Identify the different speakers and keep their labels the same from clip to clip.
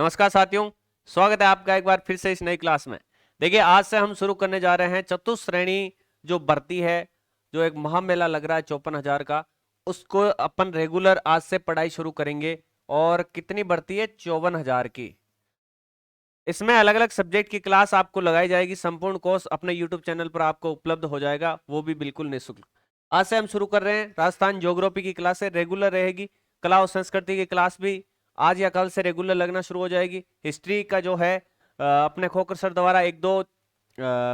Speaker 1: नमस्कार साथियों, स्वागत है आपका एक बार फिर से इस नई क्लास में। देखिए, आज से हम शुरू करने जा रहे हैं चतुश्रेणी जो भर्ती है, जो एक महामेला लग रहा है 54,000 का, उसको अपन रेगुलर आज से पढ़ाई शुरू करेंगे। और कितनी भर्ती है? 54,000 की। इसमें अलग अलग सब्जेक्ट की क्लास आपको लगाई जाएगी। संपूर्ण कोर्स अपने यूट्यूब चैनल पर आपको उपलब्ध हो जाएगा, वो भी बिल्कुल निःशुल्क। आज से हम शुरू कर रहे हैं। राजस्थान ज्योग्राफी की क्लासें रेगुलर रहेगी। कला और संस्कृति की क्लास भी आज या कल से रेगुलर लगना शुरू हो जाएगी। हिस्ट्री का जो है अपने खोकर सर द्वारा एक दो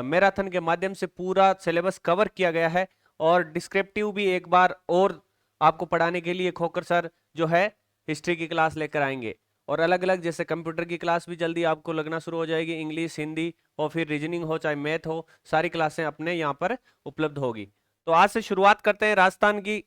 Speaker 1: मैराथन के माध्यम से पूरा सिलेबस कवर किया गया है। और डिस्क्रिप्टिव भी एक बार और आपको पढ़ाने के लिए खोकर सर जो है हिस्ट्री की क्लास लेकर आएंगे। और अलग अलग जैसे कंप्यूटर की क्लास भी जल्दी आपको लगना शुरू हो जाएगी। इंग्लिश, हिंदी और फिर रीजनिंग हो चाहे मैथ हो, सारी क्लासें अपने यहाँ पर उपलब्ध होगी। तो आज से शुरुआत करते हैं राजस्थान की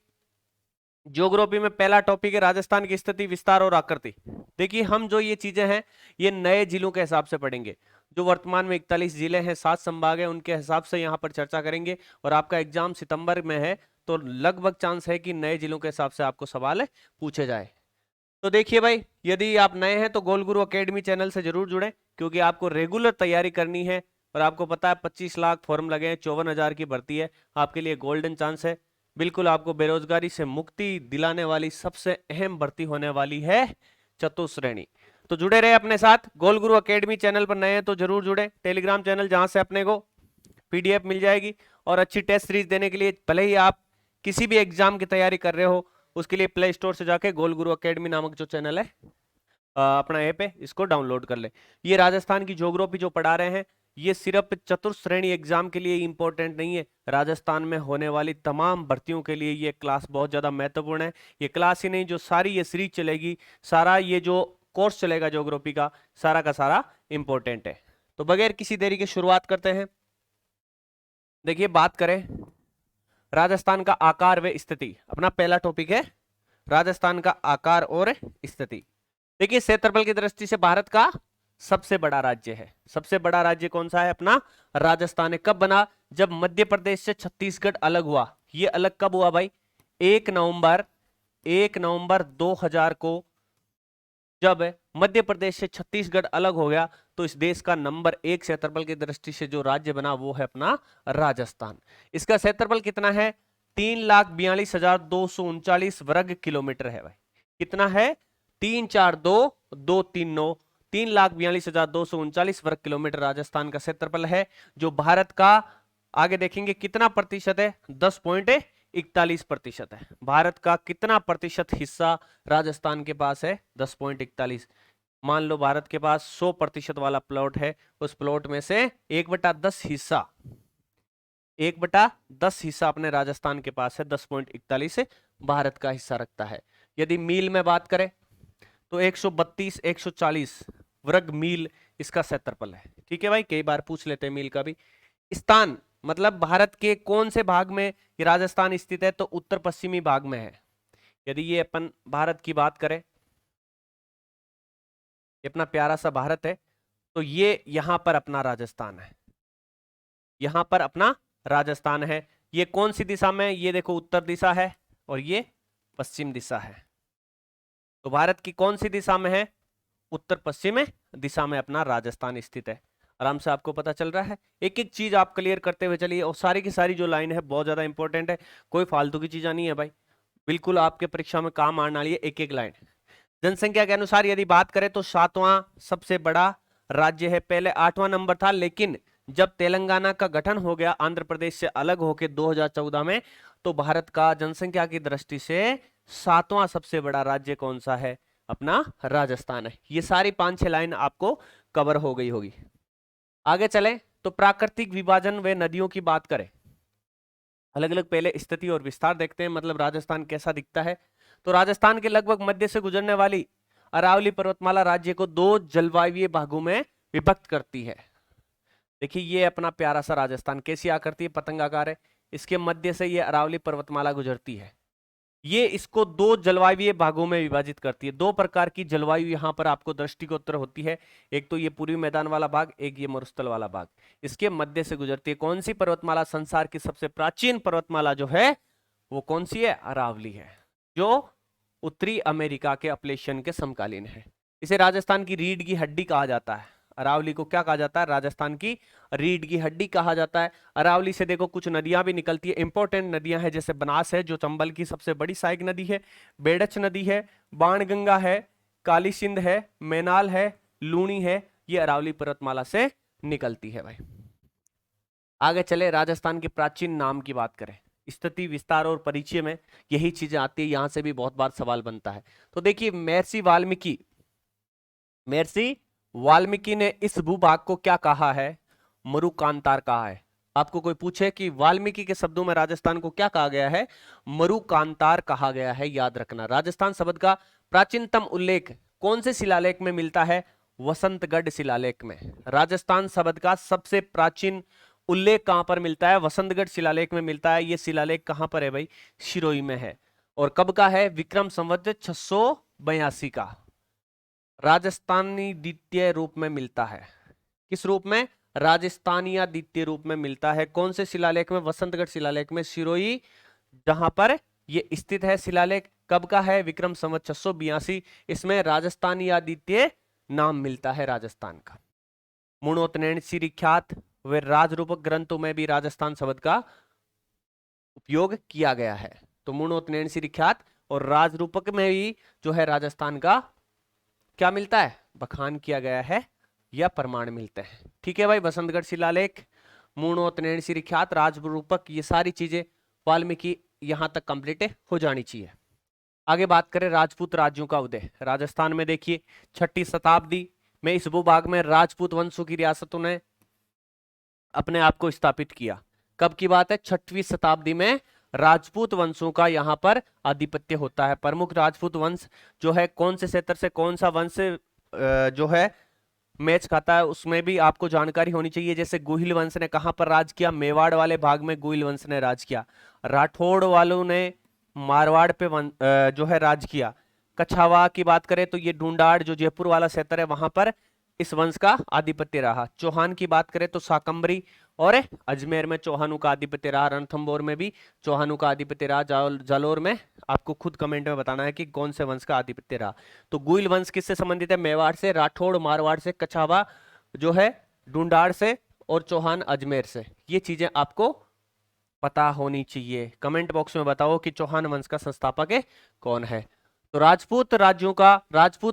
Speaker 1: ज्योग्राफी में। पहला टॉपिक है राजस्थान की स्थिति, विस्तार और आकृति। देखिए, हम जो ये चीजें हैं ये नए जिलों के हिसाब से पढ़ेंगे। जो वर्तमान में 41 जिले हैं, 7 संभाग हैं, उनके हिसाब से यहाँ पर चर्चा करेंगे। और आपका एग्जाम सितंबर में है, तो लगभग चांस है कि नए जिलों के हिसाब से आपको सवाल पूछे जाए। तो देखिए भाई, यदि आप नए हैं तो गोल गुरु एकेडमी चैनल से जरूर जुड़ें, क्योंकि आपको रेगुलर तैयारी करनी है। और आपको पता है 25 लाख फॉर्म लगे हैं, 54,000 की भर्ती है। आपके लिए गोल्डन चांस है। बिल्कुल आपको बेरोजगारी से मुक्ति दिलाने वाली सबसे अहम भर्ती होने वाली है चतुश्रेणी। तो जुड़े रहे अपने साथ। गोल गुरु एकेडमी चैनल पर नए हैं तो जरूर जुड़े। टेलीग्राम चैनल जहां से अपने को पीडीएफ मिल जाएगी। और अच्छी टेस्ट सीरीज देने के लिए भले ही आप किसी भी एग्जाम की तैयारी कर रहे हो, उसके लिए प्ले स्टोर से जाके गोल गुरु एकेडमी नामक जो चैनल है अपना ऐप है, इसको डाउनलोड कर ले। ये राजस्थान की ज्योग्राफी जो पढ़ा रहे हैं, ये सिर्फ चतुश्रेणी एग्जाम के लिए इंपॉर्टेंट नहीं है। राजस्थान में होने वाली तमाम भर्तियों के लिए ये क्लास बहुत ज्यादा महत्वपूर्ण है। ये क्लास ही नहीं, जो सारी ये सीरीज चलेगी, सारा ये जो कोर्स चलेगा ज्योग्राफी का सारा इंपॉर्टेंट है। तो बगैर किसी देरी के शुरुआत करते हैं। देखिए, बात करें राजस्थान का आकार व स्थिति, अपना पहला टॉपिक है राजस्थान का आकार और स्थिति। देखिए, क्षेत्रफल की दृष्टि से भारत का सबसे बड़ा राज्य है। सबसे बड़ा राज्य कौन सा है? अपना राजस्थान है। कब बना? जब मध्य प्रदेश से छत्तीसगढ़ अलग हुआ। ये अलग कब हुआ भाई? 1 नवंबर 2000 को जब मध्य प्रदेश से छत्तीसगढ़ अलग हो गया, तो इस देश का नंबर 1 क्षेत्रफल की दृष्टि से जो राज्य बना वो है अपना राजस्थान। इसका क्षेत्रफल कितना है? 3,42,239 वर्ग किलोमीटर है भाई। कितना है? 3,42,239 3,42,239 वर्ग किलोमीटर राजस्थान का क्षेत्रफल है। जो भारत का, आगे देखेंगे कितना प्रतिशत है, 10.41% है। भारत का कितना प्रतिशत हिस्सा राजस्थान के पास है? 10.41। मान लो भारत के पास 100% वाला प्लॉट है, उस प्लॉट में से 1/10 हिस्सा, 1/10 हिस्सा अपने राजस्थान के पास है। 10.41 भारत का हिस्सा रखता है। यदि मील में बात करें तो 132-140 वर्ग मील इसका क्षेत्रफल है। ठीक है भाई, कई बार पूछ लेते हैं मील का भी। स्थान मतलब भारत के कौन से भाग में ये राजस्थान स्थित है? तो उत्तर पश्चिमी भाग में है। यदि ये अपन भारत की बात करें, ये अपना प्यारा सा भारत है, तो ये यहां पर अपना राजस्थान है। यहां पर अपना राजस्थान है। ये कौन सी दिशा में? ये देखो, उत्तर दिशा है और ये पश्चिम दिशा है। तो भारत की कौन सी दिशा में है? उत्तर पश्चिम दिशा में अपना राजस्थान स्थित है। आराम से आपको पता चल रहा है। एक एक चीज आप क्लियर करते हुए चलिए। और सारी की सारी जो लाइन है बहुत ज्यादा इंपॉर्टेंट है, कोई फालतू की चीजा नहीं है भाई, बिल्कुल आपके परीक्षा में काम आने वाली है एक एक लाइन। जनसंख्या के अनुसार यदि बात करें तो 7वां सबसे बड़ा राज्य है। पहले 8वां नंबर था, लेकिन जब तेलंगाना का गठन हो गया आंध्र प्रदेश से अलग होकर 2014 में, तो भारत का जनसंख्या की दृष्टि से 7वां सबसे बड़ा राज्य कौन सा है? अपना राजस्थान है। ये सारी 5-6 लाइन आपको कवर हो गई होगी। आगे चले तो प्राकृतिक विभाजन व नदियों की बात करें। अलग अलग पहले स्थिति और विस्तार देखते हैं, मतलब राजस्थान कैसा दिखता है। तो राजस्थान के लगभग मध्य से गुजरने वाली अरावली पर्वतमाला राज्य को 2 जलवायु भागों में विभक्त करती है। देखिए, ये अपना प्यारा सा राजस्थान कैसी आकृति है, पतंगाकार है। इसके मध्य से ये अरावली पर्वतमाला गुजरती है। ये इसको 2 जलवायु भागों में विभाजित करती है। 2 प्रकार की जलवायु यहाँ पर आपको दृष्टिगोचर होती है। एक तो ये पूर्वी मैदान वाला भाग, एक ये मरुस्थल वाला भाग, इसके मध्य से गुजरती है। कौन सी पर्वतमाला? संसार की सबसे प्राचीन पर्वतमाला जो है वो कौन सी है? अरावली है, जो उत्तरी अमेरिका के अपलेशियन के समकालीन है। इसे राजस्थान की रीढ़ की हड्डी कहा जाता है। अरावली को क्या कहा जाता है? राजस्थान की रीढ़ की हड्डी कहा जाता है। अरावली से देखो कुछ नदियां भी निकलती है, इंपॉर्टेंट नदियां हैं, जैसे बनास है जो चंबल की सबसे बड़ी सहायक नदी है, बेड़च नदी है, बाणगंगा है, काली सिंध है, मैनाल है, लूणी है, ये अरावली पर्वतमाला से निकलती है भाई। आगे चले, राजस्थान के प्राचीन नाम की बात करें, स्थिति विस्तार और परिचय में यही चीजें आती है, यहां से भी बहुत बार सवाल बनता है। तो देखिए, महर्षि वाल्मीकि ने इस भूभाग को क्या कहा है? मरुकांतार कहा है। आपको कोई पूछे कि वाल्मीकि के शब्दों में राजस्थान को क्या कहा गया है? मरुकांतार कहा गया है, याद रखना। राजस्थान शब्द का प्राचीनतम उल्लेख कौन से शिलालेख में मिलता है? वसंतगढ़ शिलालेख में। राजस्थान शब्द का सबसे प्राचीन उल्लेख कहां पर मिलता है? वसंतगढ़ शिलालेख में मिलता है। यह शिलालेख कहां पर है भाई? सिरोही में है। और कब का है? विक्रम संवत 682 का। राजस्थानी द्वितीय रूप में मिलता है। किस रूप में? राजस्थानिया द्वितीय रूप में मिलता है। कौन से शिलालेख में? वसंतगढ़ शिलालेख में, सिरोही, जहां पर ये स्थित है शिलालेख। कब का है? विक्रम संवत 682। इसमें राजस्थानिया द्वितीय नाम मिलता है राजस्थान का। मुणोत्तनैण श्री ख्यात व राजरूपक ग्रंथों में भी राजस्थान शब्द का उपयोग किया गया है। तो मुणोत्तनैण श्री ख्यात और राजरूपक में भी जो है राजस्थान का क्या मिलता है? बखान किया गया है या प्रमाण मिलते हैं। ठीक है भाई, वसंतगढ़ शिलालेख, मुणोत्तनैण श्री ख्यात, राजरूपक, ये सारी चीजें वाल्मीकि यहां तक कंप्लीट हो जानी चाहिए। आगे बात करें राजपूत राज्यों का उदय। राजस्थान में देखिए 6ठी शताब्दी में इस भूभाग में राजपूत वंशों की रियासतों ने अपने आप को स्थापित किया। कब की बात है? 6वीं शताब्दी में राजपूत वंशों का यहां पर आधिपत्य होता है। प्रमुख राजपूत वंश जो है कौन से क्षेत्र से कौन सा वंश जो है मैच खाता है, उसमें भी आपको जानकारी होनी चाहिए। जैसे गुहिल वंश ने कहां पर राज किया? मेवाड़ वाले भाग में गुहिल वंश ने राज किया। राठौड़ वालों ने मारवाड़ पे जो है राज किया। कछावा की बात करें तो ये ढूंढाड़ जो जयपुर वाला क्षेत्र है वहां पर इस वंश का आधिपत्य रहा। चौहान की बात करें तो शाकंभरी और अजमेर में चौहानों का आधिपत्य रहा। रणथंभौर में भी चौहानों का आधिपत्य रहा। जालोर में आपको खुद कमेंट में बताना है कि कौन से वंश का आधिपत्य रहा। तो गुइल वंश किससे संबंधित है? मेवाड़ से, राठौड़ मारवाड़ से, कछावा जो है ढूंढाड़ से और चौहान अजमेर से। ये चीजें आपको पता होनी चाहिए। कमेंट बॉक्स में बताओ कि चौहान वंश का संस्थापक है कौन है। तो राजपूत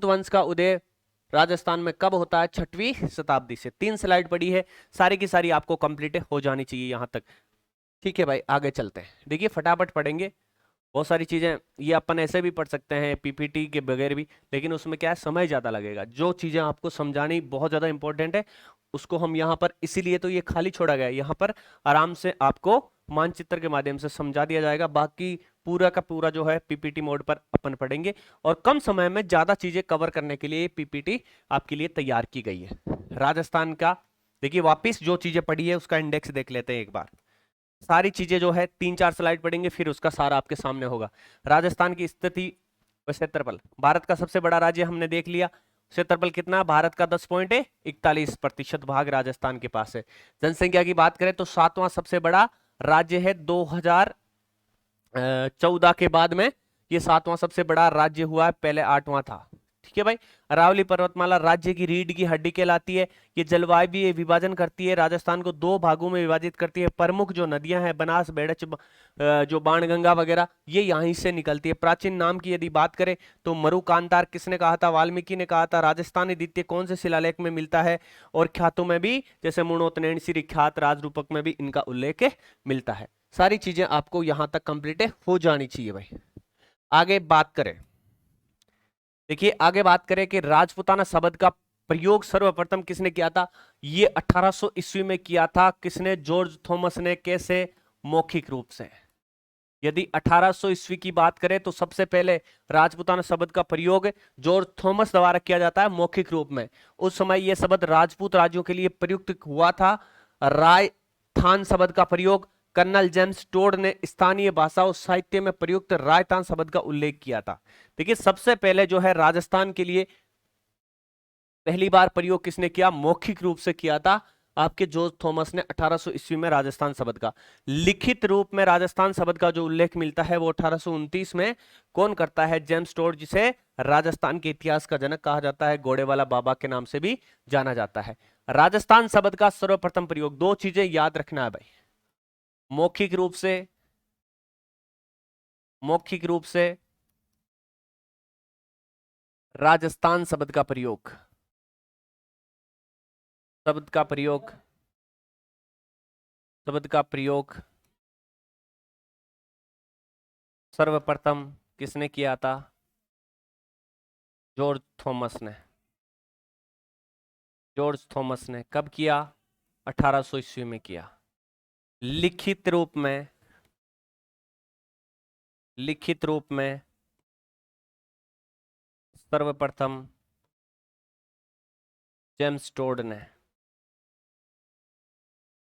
Speaker 1: वंश का उदय राजस्थान में कब होता है? 6वीं शताब्दी से। 3 स्लाइड पड़ी है, सारी की सारी आपको कंप्लीट हो जानी चाहिए यहां तक। ठीक है भाई, आगे चलते हैं। देखिए फटाफट पढ़ेंगे, बहुत सारी चीजें ये अपन ऐसे भी पढ़ सकते हैं पीपीटी के बगैर भी, लेकिन उसमें क्या है, समय ज्यादा लगेगा। जो चीजें आपको समझानी बहुत ज्यादा इंपॉर्टेंट है उसको हम यहाँ पर, इसीलिए तो ये खाली छोड़ा गया है, यहाँ पर आराम से आपको मानचित्र के माध्यम से समझा दिया जाएगा। बाकी पूरा का पूरा जो है पीपीटी मोड पर अपन पढ़ेंगे और कम समय में ज्यादा चीजें कवर करने के लिए पीपीटी आपके लिए तैयार की गई है। राजस्थान का देखिए, वापिस जो चीजें पढ़ी है उसका इंडेक्स देख लेते हैं एक बार। सारी चीजें जो है 3-4 स्लाइड पढ़ेंगे, फिर उसका सारा आपके सामने होगा। राजस्थान की स्थिति व क्षेत्रफल, भारत का सबसे बड़ा राज्य हमने देख लिया। क्षेत्रफल कितना? भारत का 10.41% भाग राजस्थान के पास है। जनसंख्या की बात करें तो 7वां सबसे बड़ा राज्य है। 2014 के बाद में ये 7वां सबसे बड़ा राज्य हुआ है, पहले 8वां था। ठीक है भाई, अरावली पर्वतमाला राज्य की रीढ़ की हड्डी कहलाती है। ये जलवायु विभाजन करती है, राजस्थान को 2 भागों में विभाजित करती है। प्रमुख जो नदियां हैं बनास, बेड़च, जो बाणगंगा वगैरह, ये यहीं से निकलती है। प्राचीन नाम की यदि बात करें तो मरुकांतार किसने कहा था? वाल्मीकि ने कहा था। राजस्थानी द्वितीय कौन से शिलालेख में मिलता है? और ख्यातों में भी, जैसे मुणोत्तनैण श्री ख्यात, राजरूपक में भी इनका उल्लेख मिलता है। सारी चीजें आपको यहां तक कंप्लीट हो जानी चाहिए भाई। आगे बात करें, देखिए आगे बात करें कि राजपूताना शब्द का प्रयोग सर्वप्रथम किसने किया था? ये 1800 ईस्वी में किया था। किसने? जॉर्ज थॉमस ने। कैसे? मौखिक रूप से। यदि 1800 ईस्वी की बात करें तो सबसे पहले राजपूताना शब्द का प्रयोग जॉर्ज थॉमस द्वारा किया जाता है मौखिक रूप में। उस समय यह शब्द राजपूत राज्यों के लिए प्रयुक्त हुआ था। राय थान शब्द का प्रयोग कर्नल जेम्स टोड ने स्थानीय भाषा और साहित्य में प्रयुक्त रायतान शब्द का उल्लेख किया था। देखिए सबसे पहले जो है राजस्थान के लिए पहली बार प्रयोग किसने किया? मौखिक रूप से किया था आपके जॉर्ज थॉमस ने 1800 ईस्वी में राजस्थान शब्द का लिखित रूप में राजस्थान शब्द का जो उल्लेख मिलता है वो 1829 में कौन करता है? जेम्स टोड, जिसे राजस्थान के इतिहास का जनक कहा जाता है, घोड़े वाला बाबा के नाम से भी जाना जाता है। राजस्थान शब्द का सर्वप्रथम प्रयोग, दो चीजें याद रखना है भाई, मौखिक रूप से, मौखिक रूप से राजस्थान शब्द का प्रयोग, शब्द का प्रयोग, शब्द का प्रयोग सर्वप्रथम किसने किया था? जॉर्ज थॉमस ने। जॉर्ज थॉमस ने कब किया? 1800 ईस्वी में किया। लिखित रूप में, लिखित रूप में सर्वप्रथम जेम्स टोड ने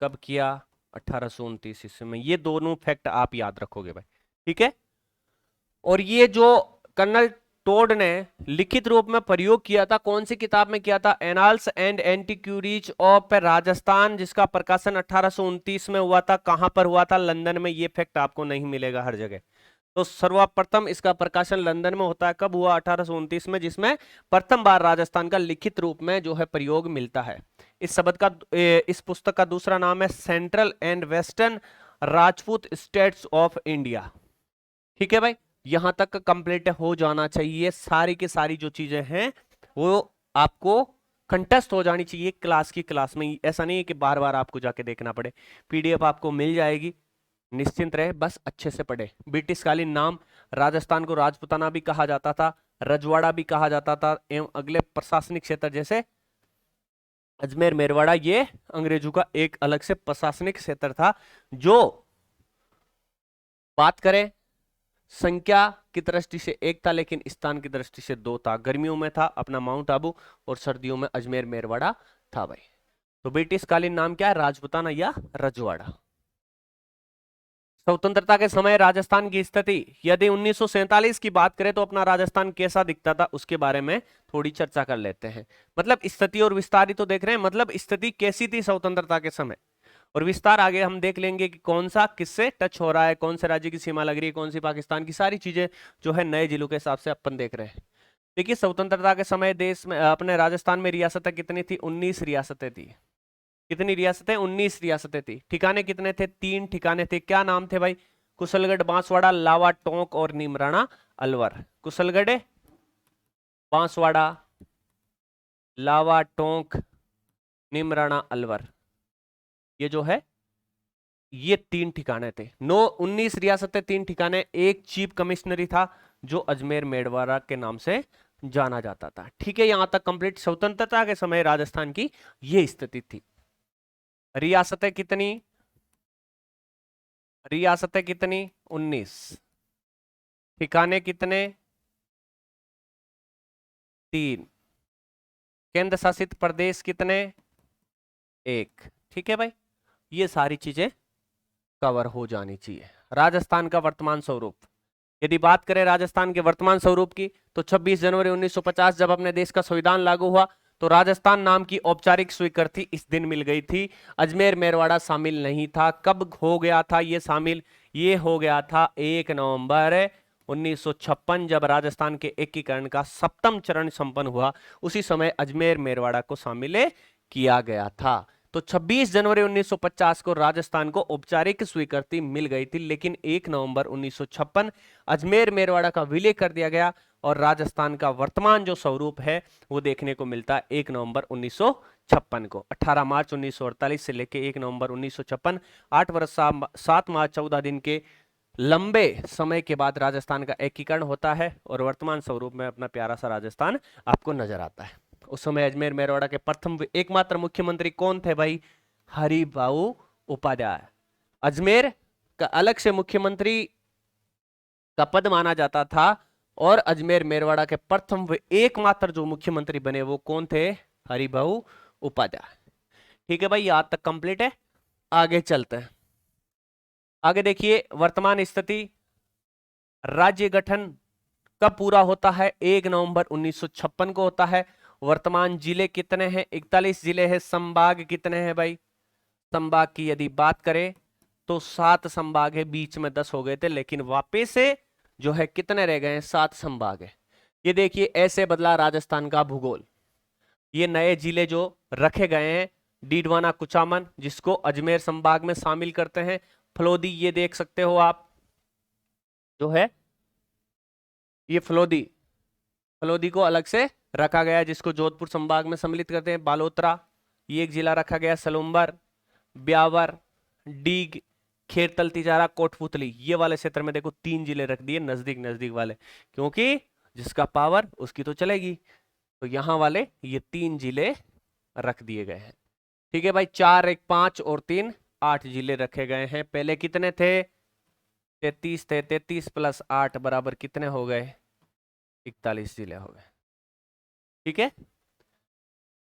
Speaker 1: कब किया? 1829 ईस्वी में। ये दोनों फैक्ट आप याद रखोगे भाई, ठीक है। और ये जो कर्नल टोड ने लिखित रूप में प्रयोग किया था, कौन सी किताब में किया था? एनाल्स एंड एंटीक्यूरीज ऑफ राजस्थान, जिसका प्रकाशन 1829 में हुआ था। कहां पर हुआ था? लंदन में। ये फैक्ट आपको नहीं मिलेगा हर जगह। तो सर्वप्रथम इसका प्रकाशन लंदन में होता है। कब हुआ? 1829 में, जिसमें प्रथम बार राजस्थान का लिखित रूप में जो है प्रयोग मिलता है। इस शब्द का, इस पुस्तक का दूसरा नाम है central and western Rajput states of India. ठीक है भाई, यहां तक कंप्लीट हो जाना चाहिए। सारी की सारी जो चीजें हैं वो आपको कंटेस्ट हो जानी चाहिए क्लास की क्लास में। ऐसा नहीं है कि बार बार आपको जाके देखना पड़े। पीडीएफ आपको मिल जाएगी, निश्चिंत रहे, बस अच्छे से पढ़े। ब्रिटिशकालीन नाम, राजस्थान को राजपुताना भी कहा जाता था, रजवाड़ा भी कहा जाता था, एवं अगले प्रशासनिक क्षेत्र जैसे अजमेर मेरवाड़ा, ये अंग्रेजों का एक अलग से प्रशासनिक क्षेत्र था। जो बात करें संख्या की दृष्टि से एक था, लेकिन स्थान की दृष्टि से दो था। गर्मियों में था अपना माउंट आबू, और सर्दियों में अजमेर मेरवाड़ा था भाई। तो ब्रिटिशकालीन नाम क्या है? राजपुताना या रजवाड़ा। स्वतंत्रता के समय राजस्थान की स्थिति, यदि 1947 की बात करें तो अपना राजस्थान कैसा दिखता था उसके बारे में थोड़ी चर्चा कर लेते हैं। मतलब स्थिति और विस्तार ही तो देख रहे हैं, मतलब स्थिति कैसी थी स्वतंत्रता के समय, और विस्तार आगे हम देख लेंगे कि कौन सा किससे टच हो रहा है, कौन से राज्य की सीमा लग रही है, कौन सी पाकिस्तान की, सारी चीजें जो है नए जिलों के हिसाब से अपन देख रहे हैं। देखिए, स्वतंत्रता के समय देश में, अपने राजस्थान में रियासतें कितनी थी? 19 रियासतें थी। कितनी रियासतें? 19 रियासतें थी। ठिकाने कितने थे? 3 ठिकाने थे। क्या नाम थे भाई? कुशलगढ़, बांसवाड़ा, लावा, टोंक और नीमराणा अलवर। कुशलगढ़, बांसवाड़ा, लावा, टोंक, नीमराणा अलवर, ये जो है ये 3 ठिकाने थे। 19 रियासतें, 3 ठिकाने, एक चीफ कमिश्नरी था जो अजमेर मेड़वाड़ा के नाम से जाना जाता था। ठीक है, यहां तक कंप्लीट। स्वतंत्रता के समय राजस्थान की ये स्थिति थी। रियासतें कितनी? रियासतें कितनी? 19। ठिकाने कितने? 3। केंद्र शासित प्रदेश कितने? 1। ठीक है भाई, ये सारी चीजें कवर हो जानी चाहिए। राजस्थान का वर्तमान स्वरूप, यदि बात करें राजस्थान के वर्तमान स्वरूप की, तो 26 जनवरी 1950 जब अपने देश का संविधान लागू हुआ तो राजस्थान नाम की औपचारिक स्वीकृति इस दिन मिल गई थी। अजमेर मेरवाड़ा शामिल नहीं था। कब हो गया था ये शामिल? ये हो गया था 1 नवंबर 1956, जब राजस्थान के एकीकरण का 7वां चरण संपन्न हुआ। उसी समय अजमेर मेरवाड़ा को शामिल किया गया था। तो 26 जनवरी 1950 को राजस्थान को औपचारिक स्वीकृति मिल गई थी, लेकिन 1 नवंबर 1956 अजमेर मेरवाड़ा का विलय कर दिया गया, और राजस्थान का वर्तमान जो स्वरूप है वो देखने को मिलता है 1 नवंबर 1956 को। 18 मार्च 1948 से लेकर 1 नवंबर 1956, 8 वर्ष 7 माह 14 दिन के लंबे समय के बाद राजस्थान का एकीकरण होता है, और वर्तमान स्वरूप में अपना प्यारा सा राजस्थान आपको नजर आता है। उस समय अजमेर मेरवाड़ा के प्रथम एकमात्र मुख्यमंत्री कौन थे भाई? हरिभाऊ उपाध्याय। अजमेर का अलग से मुख्यमंत्री का पद माना जाता था, और अजमेर मेरवाड़ा के प्रथम व एकमात्र जो मुख्यमंत्री बने वो कौन थे? हरिभाऊ उपाध्याय। ठीक है भाई, यहां तक कंप्लीट है। आगे चलते हैं। आगे देखिए, वर्तमान स्थिति, राज्य गठन कब पूरा होता है? 1 नवंबर 1956 को होता है, वर्तमान जिले कितने हैं? 41 जिले हैं। संभाग कितने हैं भाई? संभाग की यदि बात करें तो 7 संभाग है, बीच में 10 हो गए थे, लेकिन वापस से जो है कितने रह गए हैं? 7 संभाग है। ये देखिए ऐसे बदला राजस्थान का भूगोल। ये नए जिले जो रखे गए हैं, डीडवाना कुचामन जिसको अजमेर संभाग में शामिल करते हैं, फलोदी ये देख सकते हो आप जो है, ये फलोदी, फलोदी को अलग से रखा गया है जिसको जोधपुर संभाग में सम्मिलित करते हैं। बालोतरा ये एक जिला रखा गया, सलूम्बर, ब्यावर, डीग, खेरतल, तिजारा, कोटपुतली, ये वाले क्षेत्र में देखो 3 जिले रख दिए नजदीक नजदीक वाले, क्योंकि जिसका पावर उसकी तो चलेगी, तो यहां वाले ये 3 जिले रख दिए गए हैं। ठीक है भाई, 4 1 5 और 3 8 जिले रखे गए हैं। पहले कितने थे? 33 थे। 33 प्लस 8 बराबर कितने हो गए? 41 जिले हो गए। ठीक है।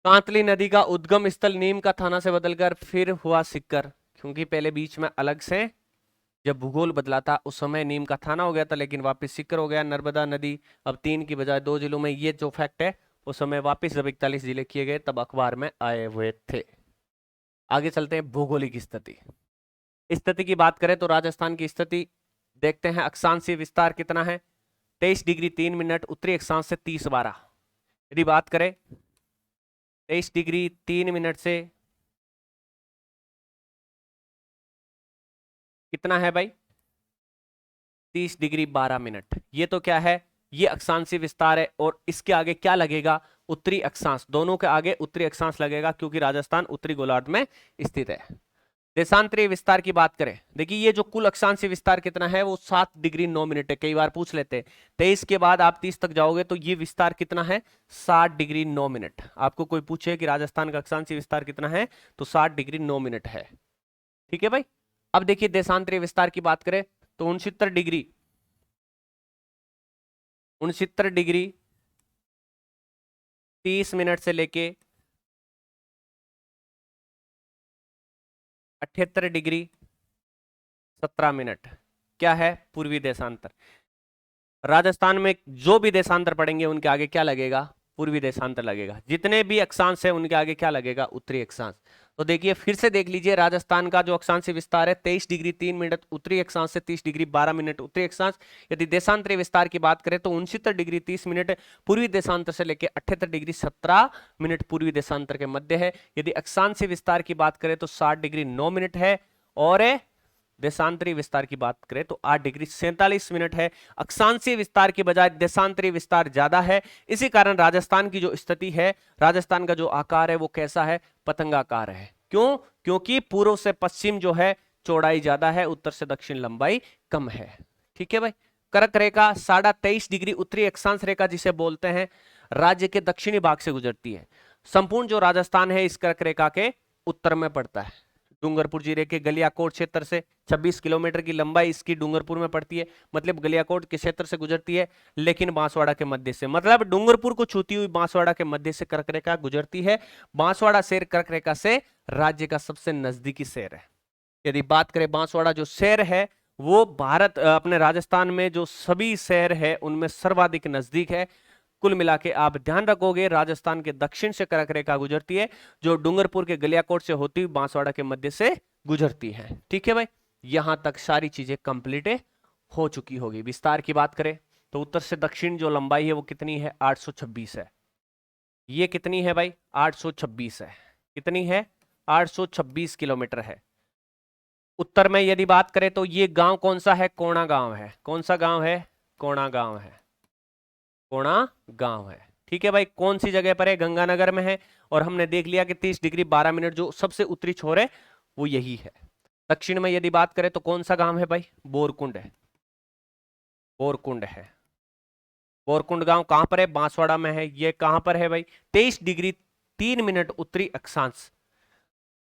Speaker 1: कांतली नदी का उद्गम स्थल नीम का थाना से बदलकर फिर हुआ सिक्कर, क्योंकि पहले बीच में अलग से जब भूगोल बदला था उस समय नीम का थाना हो गया था, लेकिन वापस सिक्कर हो गया। नर्मदा नदी अब 3 की बजाय 2 जिलों में, ये जो फैक्ट है उस समय वापस जब 41 जिले किए गए तब अखबार में आए हुए थे। आगे चलते हैं भौगोलिक स्थिति। स्थिति की बात करें तो राजस्थान की स्थिति देखते हैं। अक्षांशीय विस्तार कितना है? 23 डिग्री 3 मिनट उत्तरी अक्षांश से 30/12। यदि बात करें 23 डिग्री 3 मिनट से कितना है भाई? 30 डिग्री 12 मिनट। ये तो क्या है? ये अक्षांशीय विस्तार है, और इसके आगे क्या लगेगा? उत्तरी अक्षांश। दोनों के आगे उत्तरी अक्षांश लगेगा, क्योंकि राजस्थान उत्तरी गोलार्ध में स्थित है। देशांतरीय विस्तार की बात करें, देखिए ये जो कुल अक्षांशीय विस्तार कितना है वो 7 डिग्री 9 मिनट है। कई बार पूछ लेते हैं 23 के बाद आप 30 तक जाओगे तो ये विस्तार कितना है? 60 डिग्री 9 मिनट। आपको कोई पूछे कि राजस्थान का अक्षांशीय विस्तार कितना है, तो 60 डिग्री 9 मिनट है। ठीक है भाई। अब देखिए देशांतरीय विस्तार की बात करें तो 69 डिग्री 30 मिनट से लेके 78 डिग्री 17 मिनट क्या है? पूर्वी देशांतर। राजस्थान में जो भी देशांतर पड़ेंगे उनके आगे क्या लगेगा? पूर्वी देशांतर लगेगा। जितने भी अक्षांश है उनके आगे क्या लगेगा? उत्तरी अक्षांश। तो देखिए फिर से देख लीजिए, राजस्थान का जो अक्षांशीय विस्तार है 23 डिग्री 3 मिनट उत्तरी अक्षांश से 30 डिग्री 12 मिनट उत्तरी अक्षांश। यदि देशांतरीय विस्तार की बात करें तो 69 डिग्री 30 मिनट पूर्वी देशांतर से लेकर 78 डिग्री 17 मिनट पूर्वी देशांतर के मध्य है। यदि अक्षांशीय विस्तार की बात करें तो 60 डिग्री 9 मिनट है, और देशांतरीय विस्तार की बात करें तो 8 डिग्री 47 मिनट है। अक्षांशीय विस्तार के बजाय देशांतरीय विस्तार ज्यादा है। इसी कारण राजस्थान की जो स्थिति है, राजस्थान का जो आकार है वो कैसा है? पतंगाकार है। क्यों? क्योंकि पूर्व से पश्चिम जो है चौड़ाई ज्यादा है, उत्तर से दक्षिण लंबाई कम है। ठीक है भाई। कर्क रेखा 23.5 डिग्री उत्तरी अक्षांश रेखा जिसे बोलते हैं, राज्य के दक्षिणी भाग से गुजरती है। संपूर्ण जो राजस्थान है इस कर्क रेखा के उत्तर में पड़ता है। डूंगरपुर जिले के गलियाकोट क्षेत्र से 26 किलोमीटर की लंबाई इसकी डूंगरपुर में पड़ती है, मतलब गलियाकोट के क्षेत्र से गुजरती है, लेकिन बांसवाड़ा के मध्य से, मतलब डूंगरपुर को छूती हुई बांसवाड़ा के मध्य से कर्क रेखा गुजरती है। बांसवाड़ा शहर कर्क रेखा से राज्य का सबसे नजदीकी शहर है। यदि बात करें बांसवाड़ा जो शहर है वो भारत अपने राजस्थान में जो सभी शहर है उनमें सर्वाधिक नजदीक है। कुल मिला के आप ध्यान रखोगे राजस्थान के दक्षिण से कर्क रेखा गुजरती है, जो डूंगरपुर के गलियाकोट से होती हुई बांसवाड़ा के मध्य से गुजरती है। ठीक है भाई, यहां तक सारी चीजें कंप्लीट हो चुकी होगी। विस्तार की बात करें तो उत्तर से दक्षिण जो लंबाई है वो कितनी है? 826 है। ये कितनी है भाई? 826 है। कितनी है? 826 किलोमीटर है। उत्तर में यदि बात करें तो ये गांव कौन सा है? कोणा गांव है। कौन सा गांव है? कोणा गांव है। कोणा गांव है। ठीक है भाई। कौन सी जगह पर है? गंगानगर में है। और हमने देख लिया कि 30 डिग्री 12 मिनट जो सबसे उत्तरी छोर है वो यही है। दक्षिण में यदि बात करें तो कौन सा गांव है भाई? बोरकुंड है। बोरकुंड है। बोरकुंड गांव कहां पर है? बांसवाड़ा में है। ये कहां पर है भाई? 23 डिग्री 3 मिनट उत्तरी अक्षांश।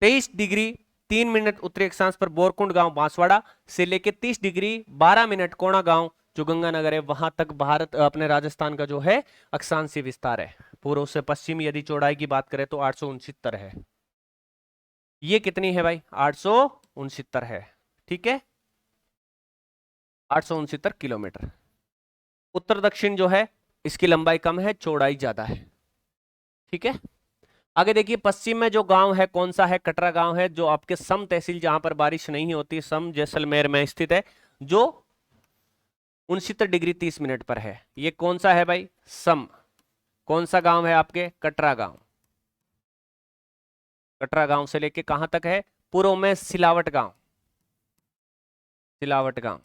Speaker 1: 23 डिग्री 3 मिनट उत्तरी अक्षांश पर बोरकुंड गांव बांसवाड़ा से लेकर 30 डिग्री 12 मिनट कोणा गांव जो गंगानगर है वहां तक भारत अपने राजस्थान का जो है अक्षांशीय विस्तार है। पूर्व से पश्चिम यदि चौड़ाई की बात करें तो 869 है। ये कितनी है भाई? 869 है। ठीक है, 869 किलोमीटर। उत्तर दक्षिण जो है इसकी लंबाई कम है, चौड़ाई ज्यादा है। ठीक है। आगे देखिए पश्चिम में जो गांव है कौन सा है, कटरा गांव है, जो आपके सम तहसील जहां पर बारिश नहीं होती, सम जैसलमेर में स्थित है, जो 69 डिग्री 30 मिनट पर है। ये कौन सा है भाई, सम। कौन सा गांव है आपके, कटरा गांव। कटरा गांव से लेके कहां तक है, पूर्व में सिलावट गांव, सिलावट गांव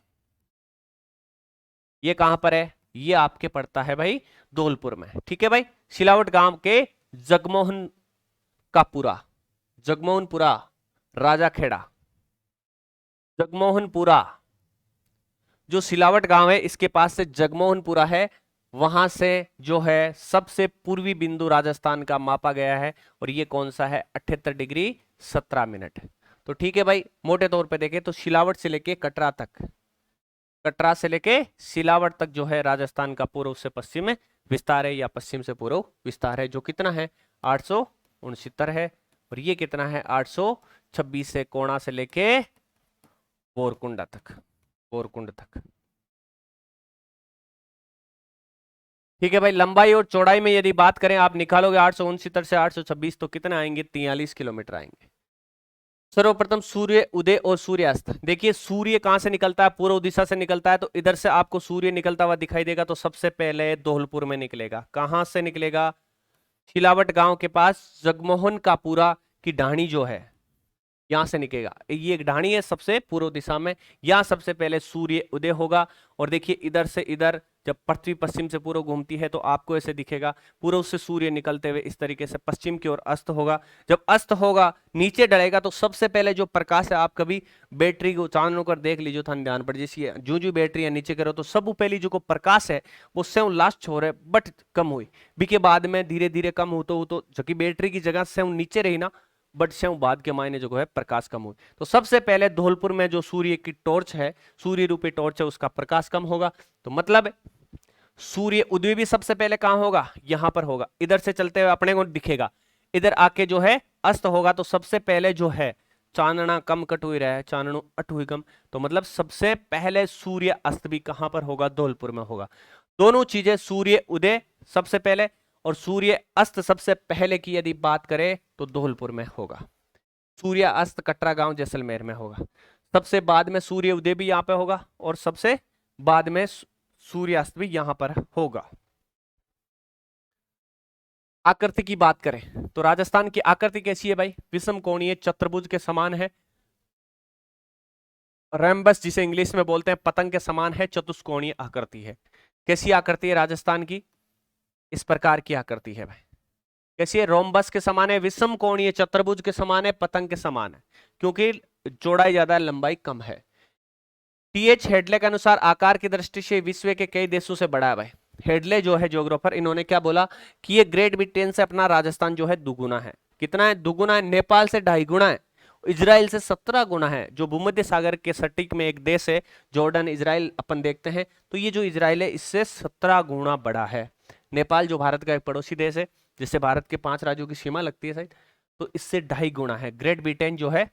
Speaker 1: ये कहां पर है, ये आपके पड़ता है भाई धौलपुर में। ठीक है भाई, सिलावट गांव के जगमोहन का पुरा, जगमोहनपुरा, राजाखेड़ा, जगमोहनपुरा, जो सिलावट गांव है इसके पास से जगमोहनपुरा है, वहां से जो है सबसे पूर्वी बिंदु राजस्थान का मापा गया है, और ये कौन सा है, 78 डिग्री 17 मिनट। तो ठीक है भाई, मोटे तौर पे देखें तो सिलावट से लेके कटरा तक, कटरा से लेके सिलावट तक जो है राजस्थान का पूर्व से पश्चिम में विस्तार है, या पश्चिम से पूर्व विस्तार है, जो कितना है 869 है। और ये कितना है 826 है, कोणा से लेके बोरकुंडा तक, बोरकुंड तक। ठीक है भाई, लंबाई और चौड़ाई में यदि बात करें, आप निकालोगे 869 से 826 तो कितना आएंगे, 43 किलोमीटर आएंगे। सर्वप्रथम सूर्य उदय और सूर्यास्त। देखिए सूर्य कहां से निकलता है, पूर्व दिशा से निकलता है, तो इधर से आपको सूर्य निकलता हुआ दिखाई देगा, तो सबसे पहले धौलपुर में निकलेगा। कहां से निकलेगा, सिलावट गांव के पास जगमोहन का पूरा की ढाणी जो है, यहां से निकलेगा। ये एक ढाणी है सबसे पूर्व दिशा में, यहां सबसे पहले सूर्य उदय होगा। और देखिए इधर से इधर जब पृथ्वी पश्चिम से पूर्व घूमती है तो आपको ऐसे दिखेगा, पूर्व से सूर्य निकलते हुए इस तरीके से पश्चिम की ओर अस्त होगा। जब अस्त होगा नीचे डलेगा तो सबसे पहले जो प्रकाश है, आप कभी बैटरी को चांदनों कर देख लीजिए, थान ध्यान पर जैसी जो जो बैटरी है नीचे करो तो सब पहली जो को प्रकाश है वो स्वयं लास्ट छोड़ है, बट कम हुई भी के बाद में धीरे धीरे कम हो तो जबकि बैटरी की जगह स्वयं नीचे रही ना, बट से बाद के मायने जो है प्रकाश कम हो। तो सबसे पहले धौलपुर में जो सूर्य की टॉर्च है, सूर्य रूपी टॉर्च है, उसका प्रकाश कम होगा। तो मतलब सूर्य उदय भी सबसे पहले कहां होगा, यहां पर होगा। इधर से चलते हुए अपने को दिखेगा, इधर आके जो है अस्त होगा, तो सबसे पहले जो है चांदना कम कट हुई रहा है, चांदनो अट हुई कम, तो मतलब सबसे पहले सूर्य अस्त भी कहां पर होगा, धौलपुर में होगा। दोनों चीजें, सूर्य उदय सबसे पहले और सूर्य अस्त सबसे पहले की यदि बात करें तो धौलपुर में होगा। सूर्य अस्त कटरा गांव जैसलमेर में होगा। सबसे बाद में सूर्य उदय भी यहां पे होगा, और सबसे बाद में सूर्यास्त भी यहां पर होगा। आकृति की बात करें तो राजस्थान की आकृति कैसी है भाई, विषम कोणीय चतुर्भुज के समान है। रैम्बस जिसे इंग्लिश में बोलते हैं पतंग के समान है, चतुष्कोणीय आकृति है। कैसी आकृति है राजस्थान की, इस प्रकार की आकृति है भाई। कैसी है, रोम्बस के समान है, विषम कोणीय चतुर्भुज के समान है, पतंग के समान है, क्योंकि चौड़ाई ज्यादा है, लंबाई कम है। टीएच हेडले के अनुसार आकार की दृष्टि से विश्व के कई देशों से बड़ा है भाई। हेडले जो है ज्योग्राफर, इन्होंने क्या बोला कि ये ग्रेट ब्रिटेन से अपना राजस्थान जो है दुगुना है। कितना है, दुगुना है। नेपाल से 2.5 गुना है, इजराइल से 17 गुना है। जो भूमध्य सागर के सटीक में एक देश है जॉर्डन, इजराइल अपन देखते हैं, तो ये जो इजराइल है इससे 17 गुना बड़ा है। नेपाल जो भारत का एक पड़ोसी देश है, जिससे भारत के 5 राज्यों की सीमा लगती है शायद, तो इससे 2.5 गुना है। ग्रेट ब्रिटेन जो है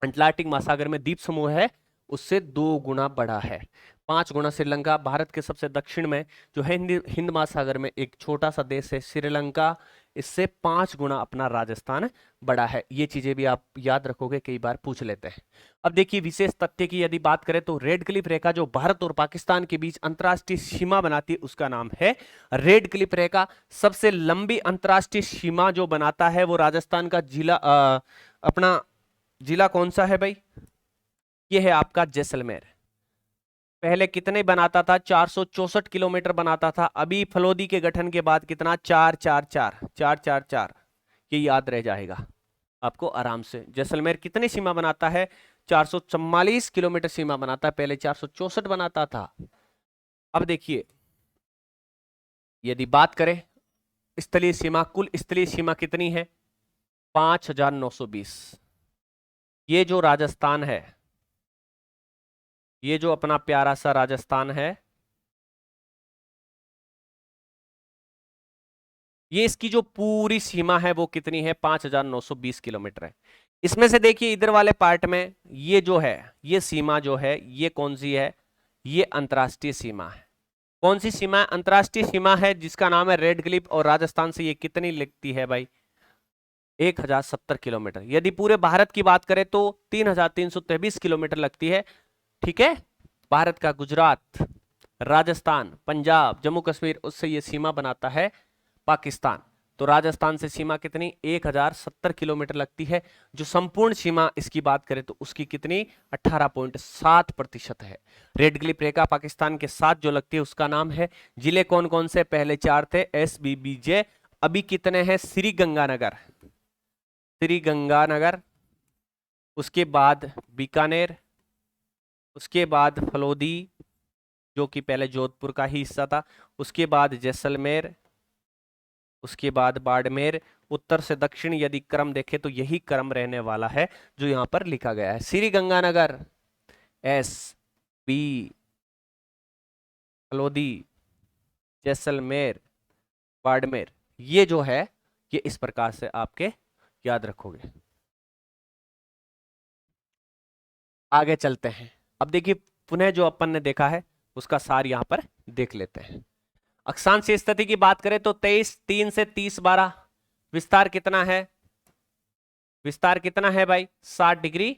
Speaker 1: अटलांटिक महासागर में द्वीप समूह है, उससे 2 गुना बड़ा है। 5 गुना श्रीलंका, भारत के सबसे दक्षिण में जो है हिंद महासागर में एक छोटा सा देश है श्रीलंका, इससे 5 गुना अपना राजस्थान बड़ा है। ये चीजें भी आप याद रखोगे, कई बार पूछ लेते हैं। अब देखिए विशेष तथ्य की यदि बात करें तो रेड क्लिफ रेखा जो भारत और पाकिस्तान के बीच अंतरराष्ट्रीय सीमा बनाती है उसका नाम है रेड क्लिफ रेखा। सबसे लंबी अंतरराष्ट्रीय सीमा जो बनाता है वो राजस्थान का जिला अपना जिला कौन सा है भाई, ये है आपका जैसलमेर। पहले कितने बनाता था, 464 किलोमीटर बनाता था। अभी फलोदी के गठन के बाद कितना, 444, ये याद रह जाएगा आपको आराम से। जैसलमेर कितनी सीमा बनाता है, 444 किलोमीटर सीमा बनाता है, पहले 464 बनाता था। अब देखिए यदि बात करें स्थलीय सीमा, कुल स्थलीय सीमा कितनी है, 5920। ये जो राजस्थान है, ये जो अपना प्यारा सा राजस्थान है, ये इसकी जो पूरी सीमा है वो कितनी है, 5920 किलोमीटर है। इसमें से देखिए इधर वाले पार्ट में ये जो है, ये सीमा जो है ये कौन सी है, ये अंतरराष्ट्रीय सीमा है। कौन सी सीमा अंतरराष्ट्रीय सीमा है जिसका नाम है रेड क्लिफ, और राजस्थान से ये कितनी लगती है भाई? 1070 किलोमीटर। यदि पूरे भारत की बात करें तो 3323 किलोमीटर लगती है। ठीक है, भारत का गुजरात, राजस्थान, पंजाब, जम्मू कश्मीर, उससे ये सीमा बनाता है पाकिस्तान। तो राजस्थान से सीमा कितनी? 1070 किलोमीटर लगती है। जो संपूर्ण सीमा इसकी बात करें तो उसकी कितनी? 18.7% है। रेड क्लिफ रेखा पाकिस्तान के साथ जो लगती है उसका नाम है। जिले कौन कौन से? पहले 4 थे, SBBJ। अभी कितने हैं? श्री गंगानगर, श्री गंगानगर, उसके बाद बीकानेर, उसके बाद फलोदी जो कि पहले जोधपुर का ही हिस्सा था, उसके बाद जैसलमेर, उसके बाद बाड़मेर। उत्तर से दक्षिण यदि क्रम देखें तो यही क्रम रहने वाला है जो यहां पर लिखा गया है। श्री गंगानगर, SB, फलोदी, जैसलमेर, बाड़मेर, ये जो है ये इस प्रकार से आपके याद रखोगे। आगे चलते हैं। अब देखिए पुनः जो अपन ने देखा है उसका सार यहां पर देख लेते हैं। अक्षांश स्थिति की बात करें तो 23 3 से 30 12। विस्तार कितना है? विस्तार कितना है भाई? 60 डिग्री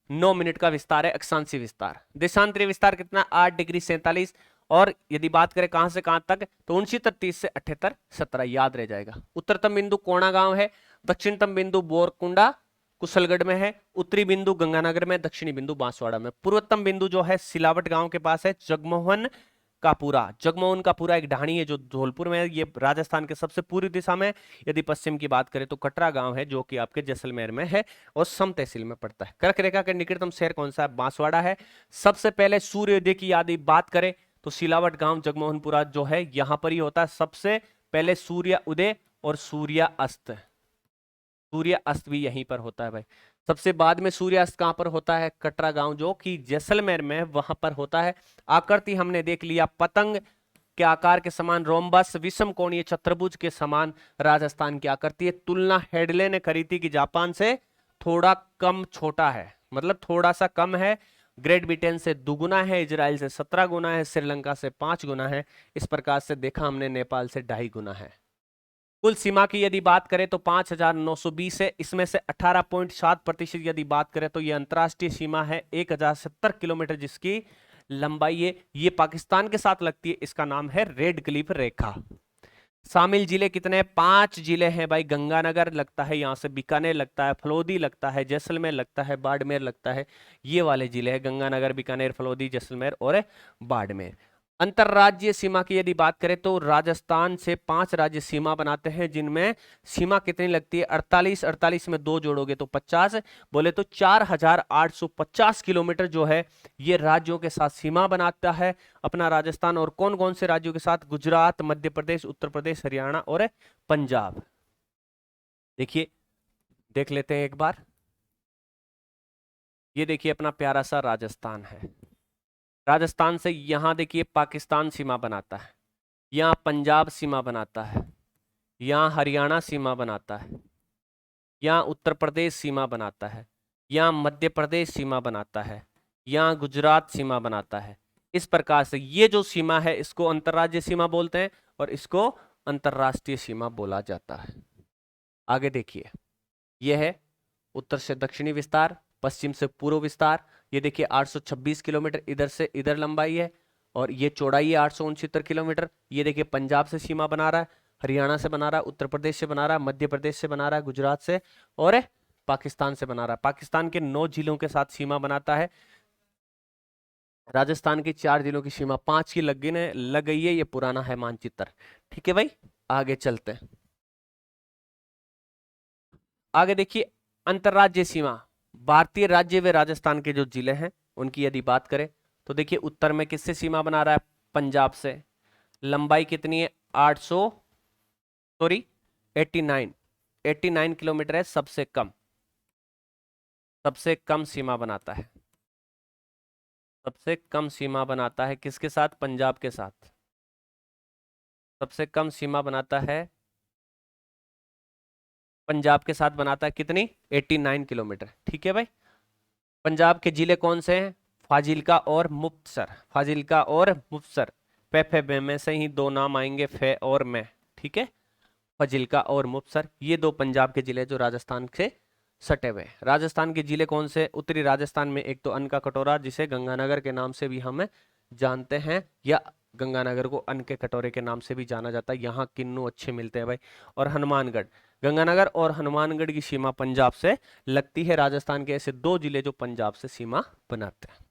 Speaker 1: 9 मिनट का विस्तार है अक्षांशीय विस्तार। देशांतरीय विस्तार कितना? 8 डिग्री 47। और यदि बात करें कहां से कहां तक तो 69 30 से 78 17 याद रह जाएगा। उत्तरतम बिंदु कोणा गांव है, दक्षिणतम बिंदु बोरकुंडा कुशलगढ़ में है, उत्तरी बिंदु गंगानगर में, दक्षिणी बिंदु बांसवाड़ा में। पूर्वोत्तम बिंदु जो है सिलावट गांव के पास है, जगमोहन का पूरा। जगमोहन का पूरा एक ढाणी है जो धौलपुर में है, ये राजस्थान के सबसे पूर्वी दिशा में। यदि पश्चिम की बात करें तो कटरा गांव है जो कि आपके जैसलमेर में है और सम तहसील में पड़ता है। कर्क रेखा के निकटतम शहर कौन सा है? बांसवाड़ा है। सबसे पहले सूर्योदय की यदि बात करें तो सिलावट गांव जगमोहनपुरा जो है यहां पर ही होता है। सबसे पहले सूर्य उदय और सूर्य अस्त, सूर्य अस्त भी यहीं पर होता है भाई। सबसे बाद में सूर्यास्त कहां पर होता है? कटरा गांव जो कि जैसलमेर में वहां पर होता है। आकृति हमने देख लिया, पतंग के आकार के समान रोम्बस, विषम कोणीय चतुर्भुज के समान राजस्थान की आकृति है। तुलना हेडले ने करी थी कि जापान से थोड़ा कम छोटा है, मतलब थोड़ा सा कम है। ग्रेट ब्रिटेन से दुगुना है, इजराइल से 17 गुना है, श्रीलंका से 5 गुना है। इस प्रकार से देखा हमने नेपाल से 2.5 गुना है। कुल सीमा की यदि बात करें तो 5,920 है। इसमें से 18.7% यदि बात करें तो यह अंतरराष्ट्रीय सीमा है 1,070 किलोमीटर जिसकी लंबाई है। ये पाकिस्तान के साथ लगती है, इसका नाम है रेड क्लिफ रेखा। शामिल जिले कितने हैं? 5 जिले हैं भाई। गंगानगर लगता है, यहां से बीकानेर लगता है, फलोदी लगता है, जैसलमेर लगता है, बाड़मेर लगता है। ये वाले जिले हैं गंगानगर, बीकानेर, फलोदी, जैसलमेर और बाड़मेर। अंतरराज्यीय सीमा की यदि बात करें तो राजस्थान से 5 राज्य सीमा बनाते हैं जिनमें सीमा कितनी लगती है? 48, 48 में 2 जोड़ोगे तो 50, बोले तो 4,850 किलोमीटर जो है ये राज्यों के साथ सीमा बनाता है अपना राजस्थान। और कौन कौन से राज्यों के साथ? गुजरात, मध्य प्रदेश, उत्तर प्रदेश, हरियाणा और पंजाब। देखिए देख लेते हैं एक बार। ये देखिए अपना प्यारा सा राजस्थान है। राजस्थान से यहां देखिए पाकिस्तान सीमा बनाता है, यहां पंजाब सीमा बनाता है, यहां हरियाणा सीमा बनाता है, यहां उत्तर प्रदेश सीमा बनाता है, यहां मध्य प्रदेश सीमा बनाता है, यहां गुजरात सीमा बनाता है। इस प्रकार से ये जो सीमा है इसको अंतरराज्यीय सीमा बोलते हैं और इसको अंतरराष्ट्रीय सीमा बोला जाता है। आगे देखिए, यह है उत्तर से दक्षिणी विस्तार, पश्चिम से पूर्व विस्तार। ये देखिए 826 किलोमीटर इधर से इधर लंबाई है और ये चौड़ाई है 869 किलोमीटर। ये देखिए पंजाब से सीमा बना रहा है, हरियाणा से बना रहा है, उत्तर प्रदेश से बना रहा है, मध्य प्रदेश से बना रहा है, गुजरात से और पाकिस्तान से बना रहा है। पाकिस्तान के 9 जिलों के साथ सीमा बनाता है। राजस्थान की 4 जिलों की सीमा 5 की लग गई है। ये पुराना है मानचित्र। ठीक है भाई, आगे चलते हैं। आगे देखिए अंतरराज्यीय सीमा, भारतीय राज्य व राजस्थान के जो जिले हैं उनकी यदि बात करें तो देखिए उत्तर में किससे सीमा बना रहा है? पंजाब से। लंबाई कितनी है? 89 किलोमीटर है। सबसे कम सीमा बनाता है, सबसे कम सीमा बनाता है किसके साथ? पंजाब के साथ। सबसे कम सीमा बनाता है पंजाब के साथ, बनाता है कितनी? 89 किलोमीटर। ठीक है भाई। पंजाब के जिले कौन से हैं? फाजिल्का और मुक्तसर, फाजिल्का और मुक्तसर। फे फे बे में से ही दो नाम आएंगे, फे और मैं, ठीक है। फजिल्का और मुक्तसर, ये दो पंजाब के जिले जो राजस्थान से सटे हुए। राजस्थान के जिले कौन से? उत्तरी राजस्थान में एक तो अन्न का कटोरा, जिसे गंगानगर के नाम से भी हम जानते हैं, या गंगानगर को अन्न के कटोरे के नाम से भी जाना जाता है। यहाँ किन्नू अच्छे मिलते हैं भाई। और हनुमानगढ़, गंगानगर और हनुमानगढ़ की सीमा पंजाब से लगती है। राजस्थान के ऐसे दो जिले जो पंजाब से सीमा बनाते हैं।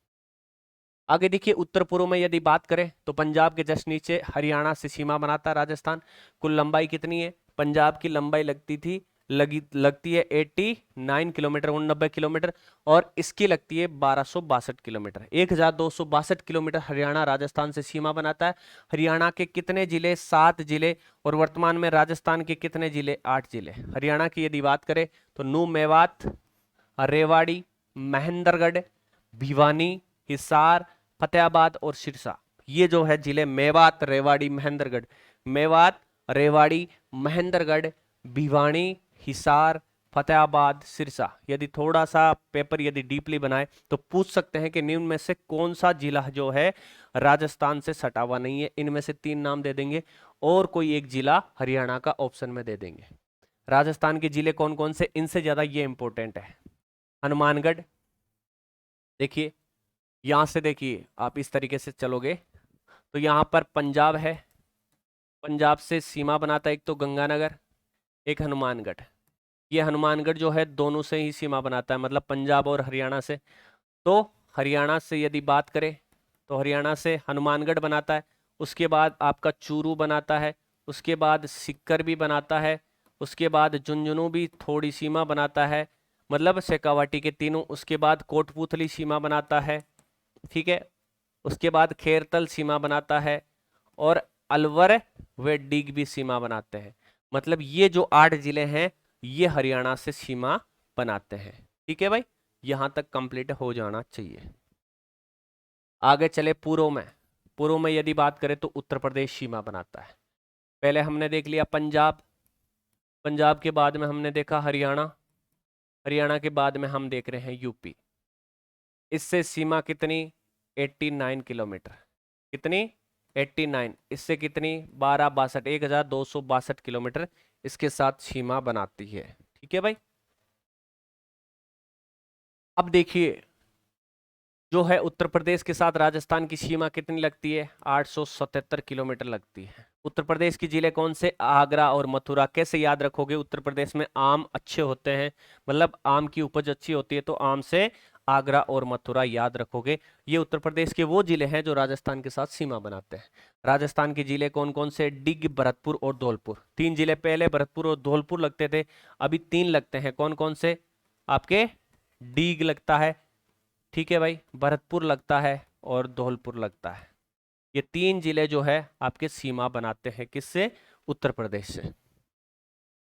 Speaker 1: आगे देखिए, उत्तर पूर्व में यदि बात करें तो पंजाब के जस्ट नीचे हरियाणा से सीमा बनाता है राजस्थान। कुल लंबाई कितनी है? पंजाब की लंबाई लगती है 89 किलोमीटर, 89 किलोमीटर, और इसकी लगती है 1262 किलोमीटर। 1262 किलोमीटर हरियाणा राजस्थान से सीमा बनाता है। हरियाणा के कितने जिले? 7 जिले। और वर्तमान में राजस्थान के कितने जिले? 8 जिले। हरियाणा की यदि बात करें तो नूह, मेवात, रेवाड़ी, महेंद्रगढ़, भिवानी, हिसार, फतेहाबाद और सिरसा, ये जो है जिले मेवात, रेवाड़ी, महेंद्रगढ़। मेवात, रेवाड़ी, महेंद्रगढ़, भिवानी, हिसार, फतेहाबाद, सिरसा। यदि थोड़ा सा पेपर यदि डीपली बनाए तो पूछ सकते हैं कि निम्न में से कौन सा जिला जो है राजस्थान से सटा हुआ नहीं है। इनमें से 3 नाम दे देंगे और कोई एक जिला हरियाणा का ऑप्शन में दे देंगे। राजस्थान के जिले कौन कौन से? इनसे ज्यादा ये इंपॉर्टेंट है। हनुमानगढ़, देखिए यहां से, देखिए आप इस तरीके से चलोगे तो यहां पर पंजाब है, पंजाब से सीमा बनाता है एक तो गंगानगर, एक हनुमानगढ़। ये हनुमानगढ़ जो है दोनों से ही सीमा बनाता है, मतलब पंजाब और हरियाणा से। तो हरियाणा से यदि बात करें तो हरियाणा से हनुमानगढ़ बनाता है, उसके बाद आपका चूरू बनाता है, उसके बाद सिक्कर भी बनाता है, उसके बाद झुंझुनू भी थोड़ी सीमा बनाता है, मतलब शेखावाटी के तीनों। उसके बाद कोटपूतली सीमा बनाता है, ठीक है। उसके बाद खेरतल सीमा बनाता है, और अलवर व डीग भी सीमा बनाते हैं। मतलब ये जो 8 जिले हैं ये हरियाणा से सीमा बनाते हैं, ठीक है भाई। यहां तक कंप्लीट हो जाना चाहिए। आगे चले पूर्व में। पूर्व में यदि बात करें तो उत्तर प्रदेश सीमा बनाता है। पहले हमने देख लिया पंजाब, पंजाब के बाद में हमने देखा हरियाणा, हरियाणा के बाद में हम देख रहे हैं यूपी। इससे सीमा कितनी? 89 किलोमीटर। कितनी? 89। इससे कितनी? 1262 किलोमीटर इसके साथ सीमा बनाती है, ठीक है भाई। अब देखिए, जो है उत्तर प्रदेश के साथ राजस्थान की सीमा कितनी लगती है? 877 किलोमीटर लगती है। उत्तर प्रदेश के जिले कौन से? आगरा और मथुरा। कैसे याद रखोगे? उत्तर प्रदेश में आम अच्छे होते हैं, मतलब आम की उपज अच्छी होती है, तो आम से आगरा और मथुरा याद रखोगे। ये उत्तर प्रदेश के वो जिले हैं जो राजस्थान के साथ सीमा बनाते हैं। राजस्थान के जिले कौन कौन से? डिग, भरतपुर और धौलपुर। 3 जिले पहले भरतपुर और धौलपुर लगते थे, अभी 3 लगते हैं। कौन कौन से? आपके डिग लगता है, ठीक है भाई, भरतपुर लगता है और धौलपुर लगता है। ये 3 जिले जो है आपके सीमा बनाते हैं किससे? उत्तर प्रदेश से।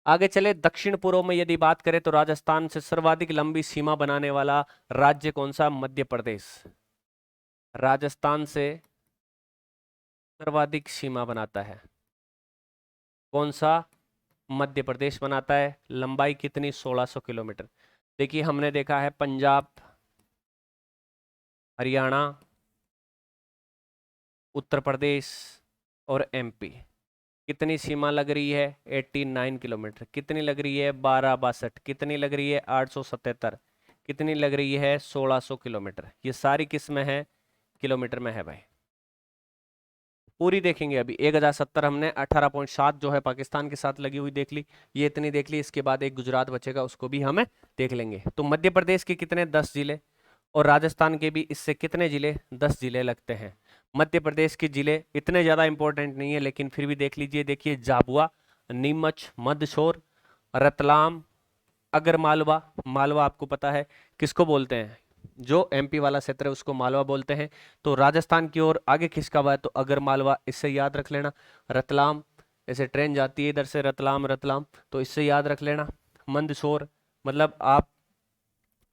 Speaker 1: आगे चले दक्षिण पूर्व में यदि बात करें तो राजस्थान से सर्वाधिक लंबी सीमा बनाने वाला राज्य कौन सा? मध्य प्रदेश। राजस्थान से सर्वाधिक सीमा बनाता है कौन सा? मध्य प्रदेश बनाता है। लंबाई कितनी? 1600 किलोमीटर। देखिए हमने देखा है पंजाब, हरियाणा, उत्तर प्रदेश और एमपी। कितनी सीमा लग रही है? 89 किलोमीटर। कितनी लग रही है? 1262। कितनी लग रही है? 877। कितनी लग रही है? 1600 किलोमीटर। ये सारी किस में है? किलोमीटर में है भाई। पूरी देखेंगे अभी। 1070 हमने 18.7 जो है पाकिस्तान के साथ लगी हुई देख ली, ये इतनी देख ली। इसके बाद एक गुजरात बचेगा, उसको भी हमें देख लेंगे। तो मध्य प्रदेश के कितने? 10 जिले, और राजस्थान के भी इससे कितने जिले? 10 जिले लगते हैं। मध्य प्रदेश के जिले इतने ज्यादा इंपॉर्टेंट नहीं है, लेकिन फिर भी देख लीजिए। देखिए झाबुआ, नीमच, मंदसौर, रतलाम, अगर मालवा। मालवा आपको पता है किसको बोलते हैं? जो एमपी वाला क्षेत्र है उसको मालवा बोलते हैं। तो राजस्थान की ओर आगे खिसका हुआ है तो अगर मालवा, इससे याद रख लेना। रतलाम, ऐसे ट्रेन जाती है इधर से रतलाम, रतलाम, तो इससे याद रख लेना। मंदसौर, मतलब आप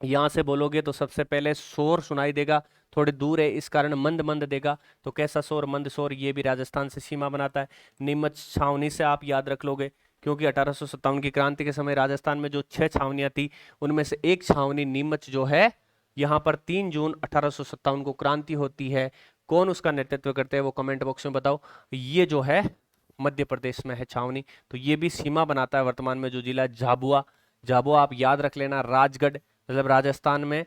Speaker 1: यहां से बोलोगे तो सबसे पहले शोर सुनाई देगा, थोड़ी दूर है इस कारण मंद मंद देगा, तो कैसा शोर? मंद शोर। ये भी राजस्थान से सीमा बनाता है। नीमच छावनी से आप याद रख लोगे, क्योंकि 1857 की क्रांति के समय राजस्थान में जो 6 छावनियां थी उनमें से एक छावनी नीमच जो है, यहाँ पर 3 जून 1857 को क्रांति होती है। कौन उसका नेतृत्व करते हैं वो कमेंट बॉक्स में बताओ। ये जो है मध्य प्रदेश में है छावनी, तो ये भी सीमा बनाता है वर्तमान में जो जिला झाबुआ। झाबुआ आप याद रख लेना, राजगढ़ मतलब राजस्थान में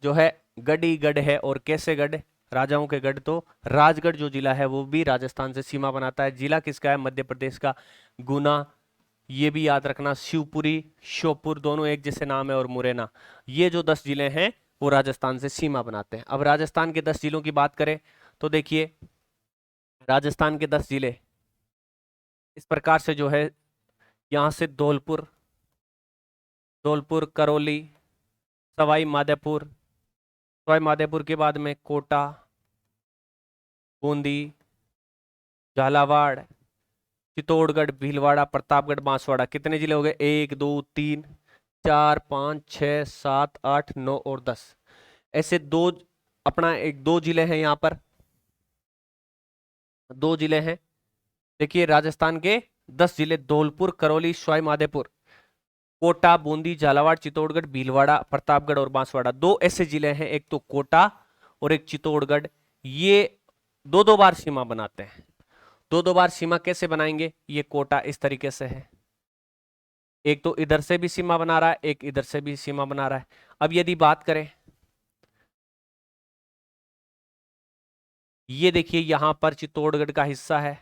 Speaker 1: जो है गढ़ी गढ़ है और कैसे गढ़, राजाओं के गढ़, तो राजगढ़ जो जिला है वो भी राजस्थान से सीमा बनाता है। जिला किसका है? मध्य प्रदेश का। गुना, ये भी याद रखना, शिवपुरी, श्योपुर दोनों एक जैसे नाम है, और मुरैना, ये जो 10 जिले हैं वो राजस्थान से सीमा बनाते हैं। अब राजस्थान के 10 जिलों की बात करें तो देखिए राजस्थान के 10 जिले इस प्रकार से जो है, यहां से धौलपुर, करौली, सवाई माधोपुर, सवाई माधोपुर के बाद में कोटा, बूंदी, झालावाड़, चित्तौड़गढ़, भीलवाड़ा, प्रतापगढ़, बांसवाड़ा, कितने जिले हो गए? 1 2 3 4 5 6 7 8 9 और 10, ऐसे दो अपना एक 2 जिले हैं, यहाँ पर 2 जिले हैं। देखिए राजस्थान के 10 जिले, धौलपुर, करौली, सवाई माधोपुर, कोटा, बूंदी, झालावाड़, चित्तौड़गढ़, भीलवाड़ा, प्रतापगढ़ और बांसवाड़ा, 2 ऐसे जिले हैं, एक तो कोटा और एक चित्तौड़गढ़। ये 2-2 बार सीमा बनाते हैं। 2-2 बार सीमा कैसे बनाएंगे? ये कोटा इस तरीके से है, एक तो इधर से भी सीमा बना रहा है, एक इधर से भी सीमा बना रहा है। अब यदि बात करें, ये देखिए यहां पर चित्तौड़गढ़ का हिस्सा है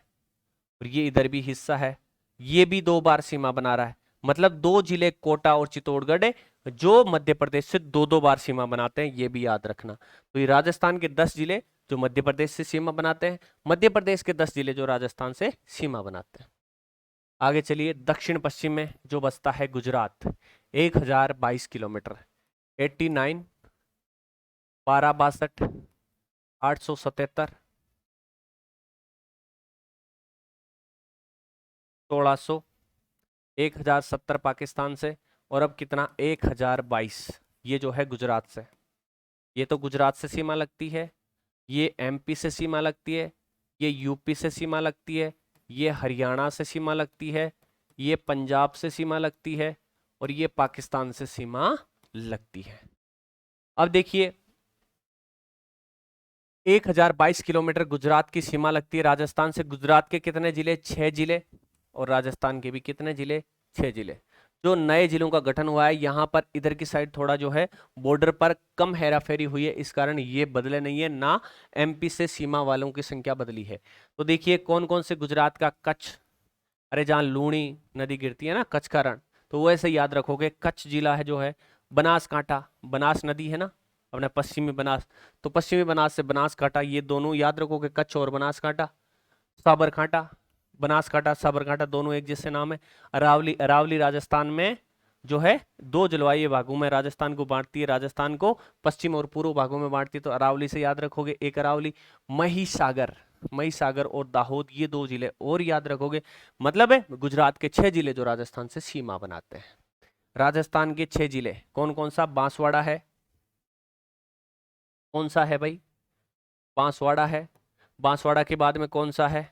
Speaker 1: और ये इधर भी हिस्सा है, ये भी 2 बार सीमा बना रहा है। मतलब 2 जिले कोटा और चित्तौड़गढ़ जो मध्य प्रदेश से 2-2 बार सीमा बनाते हैं, ये भी याद रखना। तो ये राजस्थान के 10 जिले जो मध्य प्रदेश से सीमा बनाते हैं, मध्य प्रदेश के 10 जिले जो राजस्थान से सीमा बनाते हैं। आगे चलिए, दक्षिण पश्चिम में जो बसता है गुजरात, 1022 किलोमीटर, 89, 1262, 877, 1600, 1070 पाकिस्तान से, और अब कितना? 1022, ये जो है गुजरात से। ये तो गुजरात से सीमा लगती है, ये एमपी से सीमा लगती है, ये यूपी से सीमा लगती है, ये हरियाणा से सीमा लगती है, ये पंजाब से सीमा लगती है, और ये पाकिस्तान से सीमा लगती है। अब देखिए 1022 किलोमीटर गुजरात की सीमा लगती है राजस्थान से। गुजरात के कितने जिले? 6 जिले, और राजस्थान के भी कितने जिले? 6 जिले। जो नए जिलों का गठन हुआ है, यहाँ पर इधर की साइड थोड़ा जो है बॉर्डर पर कम हेराफेरी हुई है, इस कारण ये बदले नहीं है, ना एमपी से सीमा वालों की संख्या बदली है। तो देखिए कौन कौन से गुजरात का, कच्छ, अरे जहाँ लूणी नदी गिरती है ना, कच्छ का रण, तो वो ऐसे याद रखोगे। कच्छ जिला है जो है, बनासकांठा, बनास नदी है ना अपने पश्चिमी बनास, तो पश्चिमी बनास से बनासकांठा, ये दोनों याद रखोगे, कच्छ और बनासकांठा। साबरकांठा, बनासकांठा, साबरकांठा दोनों एक जैसे नाम है। अरावली, अरावली राजस्थान में जो है 2 जलवायु भागों में राजस्थान को बांटती है, राजस्थान को पश्चिम और पूर्व भागों में बांटती है, तो अरावली से याद रखोगे एक अरावली। महिसागर, महिसागर और दाहोद, ये 2 जिले और याद रखोगे। मतलब है गुजरात के 6 जिले जो राजस्थान से सीमा बनाते हैं। राजस्थान के 6 जिले कौन कौन सा? बांसवाड़ा है, कौन सा है भाई? बांसवाड़ा है। बांसवाड़ा के बाद में कौन सा है?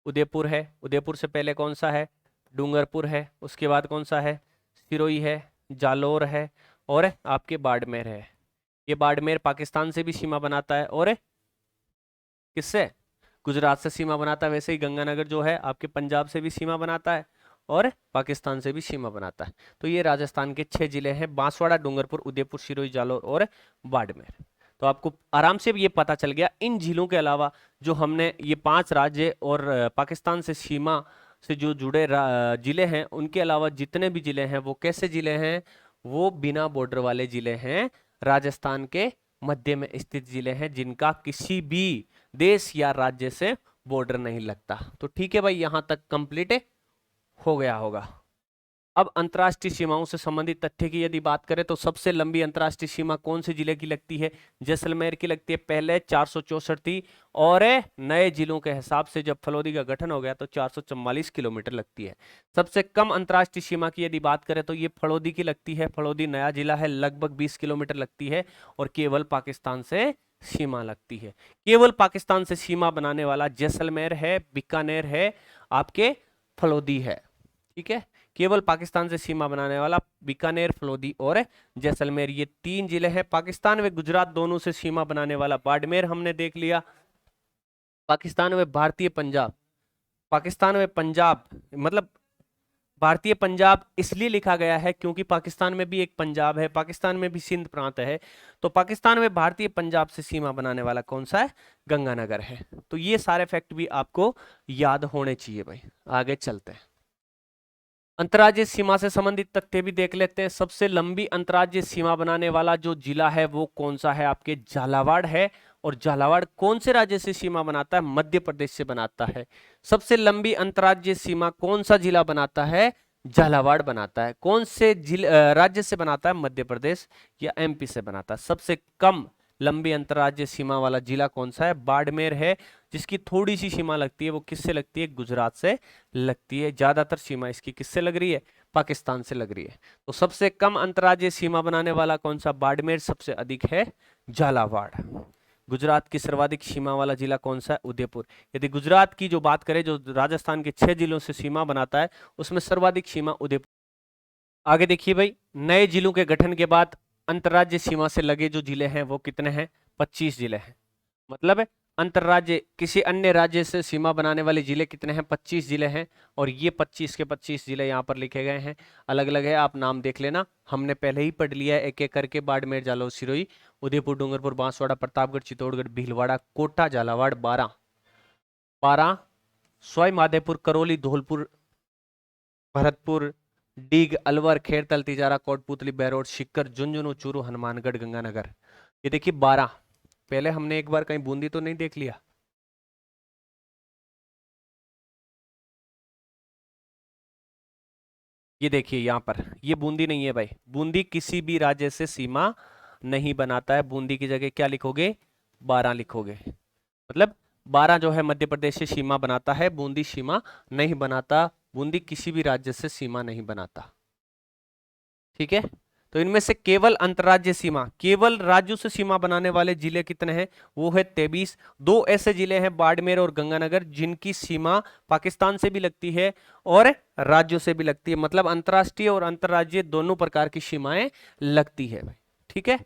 Speaker 1: उदयपुर है। उदयपुर से पहले कौन सा है? डूंगरपुर है। उसके बाद कौन सा है? सिरोही है, जालोर है, और आपके बाड़मेर है। ये बाड़मेर पाकिस्तान से भी सीमा बनाता है, और किससे? गुजरात से सीमा बनाता है। वैसे ही गंगानगर जो है आपके पंजाब से भी सीमा बनाता है और पाकिस्तान से भी सीमा बनाता है। तो ये राजस्थान के 6 जिले हैं, बांसवाड़ा, डूंगरपुर, उदयपुर, सिरोही, जालोर और बाड़मेर। तो आपको आराम से ये पता चल गया। इन जिलों के अलावा जो हमने ये 5 राज्य और पाकिस्तान से सीमा से जो जुड़े जिले हैं, उनके अलावा जितने भी जिले हैं वो कैसे जिले हैं? वो बिना बॉर्डर वाले जिले हैं, राजस्थान के मध्य में स्थित जिले हैं, जिनका किसी भी देश या राज्य से बॉर्डर नहीं लगता। तो ठीक है भाई, यहां तक कंप्लीट हो गया होगा। अब अंतर्राष्ट्रीय सीमाओं से संबंधित तथ्य की यदि बात करें तो सबसे लंबी अंतर्राष्ट्रीय सीमा कौन से जिले की लगती है? जैसलमेर की लगती है। पहले 464 थी, और नए जिलों के हिसाब से जब फलोदी का गठन हो गया तो 444 किलोमीटर लगती है। सबसे कम अंतर्राष्ट्रीय सीमा की यदि बात करें तो ये फलोदी की लगती है। फलोदी नया जिला है, लगभग 20 किलोमीटर लगती है, और केवल पाकिस्तान से सीमा लगती है। केवल पाकिस्तान से सीमा बनाने वाला जैसलमेर है, बीकानेर है, आपके फलोदी है। ठीक है, केवल पाकिस्तान से सीमा बनाने वाला बीकानेर, फलोदी और जैसलमेर, ये 3 जिले हैं। पाकिस्तान व गुजरात दोनों से सीमा बनाने वाला बाड़मेर हमने देख लिया, पाकिस्तान में भारतीय पंजाब, पाकिस्तान में पंजाब मतलब भारतीय पंजाब इसलिए लिखा गया है क्योंकि पाकिस्तान में भी एक पंजाब है, पाकिस्तान में भी सिंध प्रांत है। तो पाकिस्तान में भारतीय पंजाब से सीमा बनाने वाला कौन सा है? गंगानगर है। तो ये सारे फैक्ट भी आपको याद होने चाहिए भाई। आगे चलते हैं, अंतर्राज्यीय सीमा से संबंधित तथ्य भी देख लेते हैं। सबसे लंबी अंतर्राज्यीय सीमा बनाने वाला जो जिला है वो कौन सा है? आपके झालावाड़ है। और झालावाड़ कौन से राज्य से सीमा बनाता है? मध्य प्रदेश से बनाता है। सबसे लंबी अंतर्राज्यीय सीमा कौन सा जिला बनाता है? झालावाड़ बनाता है। कौन से राज्य से बनाता है? मध्य प्रदेश या एमपी से बनाता है। सबसे कम लंबी अंतर्राज्यीय सीमा वाला जिला कौन सा है? बाड़मेर है। जिसकी थोड़ी सी सीमा लगती है वो किससे लगती है? गुजरात से लगती है। ज्यादातर सीमा इसकी किससे लग रही है? पाकिस्तान से लग रही है। तो सबसे कम अंतर्राज्यीय सीमा बनाने वाला कौन सा? बाड़मेर। सबसे अधिक है झालावाड़। गुजरात की सर्वाधिक सीमा वाला जिला कौन सा है? उदयपुर। यदि गुजरात की जो बात करें, जो राजस्थान के 6 जिलों से सीमा बनाता है, उसमें सर्वाधिक सीमा उदयपुर। आगे देखिए भाई, नए जिलों के गठन के बाद अंतर्राज्यीय सीमा से लगे जो जिले हैं वो कितने हैं? 25 जिले हैं। मतलब अंतर्राज्य किसी अन्य राज्य से सीमा बनाने वाले जिले कितने हैं? 25 जिले हैं। और ये 25 के 25 जिले यहाँ पर लिखे गए हैं, अलग अलग है, आप नाम देख लेना। हमने पहले ही पढ़ लिया है एक एक करके। बाड़मेर, जालौर, सिरोही, उदयपुर, डूंगरपुर, बांसवाड़ा, प्रतापगढ़, चित्तौड़गढ़, भीलवाड़ा, कोटा, झालावाड़, बारां, बारां, सवाई माधोपुर, करौली, धौलपुर, भरतपुर, डीग, अलवर, खेड़तल, तिजारा, कोटपुतली, बहरोड, सीकर, झुंझुनू, चूरू, हनुमानगढ़, गंगानगर। ये देखिए 12। पहले हमने एक बार कहीं बूंदी तो नहीं देख लिया? ये देखिए यहाँ पर, ये बूंदी नहीं है भाई। बूंदी किसी भी राज्य से सीमा नहीं बनाता है। बूंदी की जगह क्या लिखोगे? 12 लिखोगे। मतलब 12 जो है मध्य प्रदेश से सीमा बनाता है, बूंदी सीमा नहीं बनाता। बूंदी किसी भी राज्य से सीमा नहीं बनाता। ठीक है। तो इनमें से केवल अंतर्राज्यीय सीमा, केवल राज्यों से सीमा बनाने वाले जिले कितने हैं? वो है 23। दो ऐसे जिले हैं, बाड़मेर और गंगानगर, जिनकी सीमा पाकिस्तान से भी लगती है और राज्यों से भी लगती है। मतलब अंतर्राष्ट्रीय और अंतर्राज्यीय दोनों प्रकार की सीमाएं लगती है भाई। ठीक है।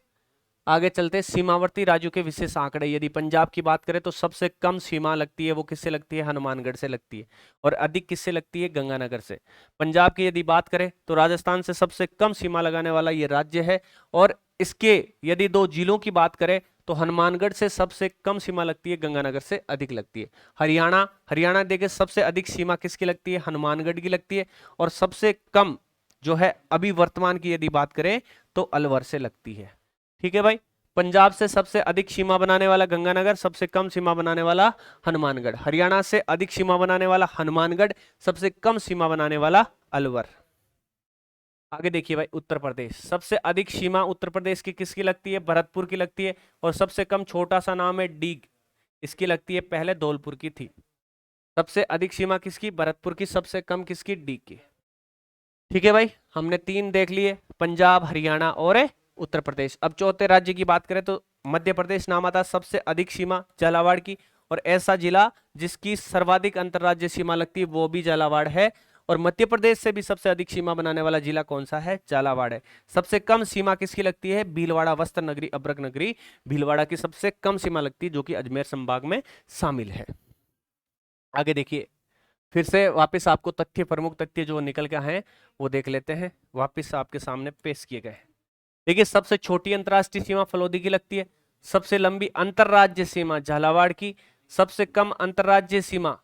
Speaker 1: आगे चलते हैं, सीमावर्ती राज्यों के विशेष आंकड़े। यदि पंजाब की बात करें तो सबसे कम सीमा लगती है वो किससे लगती है? हनुमानगढ़ से लगती है। और अधिक किससे लगती है? गंगानगर से। पंजाब की यदि बात करें तो राजस्थान से सबसे कम सीमा लगाने वाला ये राज्य है। और इसके यदि दो जिलों की बात करें तो हनुमानगढ़ से सबसे कम सीमा लगती है, गंगानगर से अधिक लगती है। हरियाणा, हरियाणा देखिए सबसे अधिक सीमा किसकी लगती है? हनुमानगढ़ की लगती है। और सबसे कम जो है अभी वर्तमान की यदि बात करें तो अलवर से लगती है। ठीक है भाई। पंजाब से सबसे अधिक सीमा बनाने वाला गंगानगर, सबसे कम सीमा बनाने वाला हनुमानगढ़। हरियाणा से अधिक सीमा बनाने वाला हनुमानगढ़, सबसे कम सीमा बनाने वाला अलवर। आगे देखिए भाई, उत्तर प्रदेश, सबसे अधिक सीमा उत्तर प्रदेश की किसकी लगती है? भरतपुर की लगती है। और सबसे कम, छोटा सा नाम है डीग, इसकी लगती है। पहले धौलपुर की थी। सबसे अधिक सीमा किसकी? भरतपुर की। सबसे कम किसकी? डीग की। ठीक है भाई, हमने 3 देख लिए, पंजाब, हरियाणा और उत्तर प्रदेश। अब चौथे राज्य की बात करें तो मध्य प्रदेश नाम आता है। सबसे अधिक सीमा झालावाड़ की। और ऐसा जिला जिसकी सर्वाधिक अंतर्राज्यीय सीमा लगती है वो भी झालावाड़ है। और मध्य प्रदेश से भी सबसे अधिक सीमा बनाने वाला जिला कौन सा है? झालावाड़ है। सबसे कम सीमा किसकी लगती है? भीलवाड़ा, वस्त्र नगरी, अब्रक नगरी, भीलवाड़ा की सबसे कम सीमा लगती है, जो कि अजमेर संभाग में शामिल है। आगे देखिए, फिर से वापस आपको तथ्य, प्रमुख तथ्य जो निकल के हैं वो देख लेते हैं, वापस आपके सामने पेश किए गए। देखिए, सबसे छोटी अंतर्राष्ट्रीय सीमा फलोदी की लगती है। सबसे लंबी अंतरराज्य सीमा झालावाड़ की। सबसे कम अंतरराज्य सीमा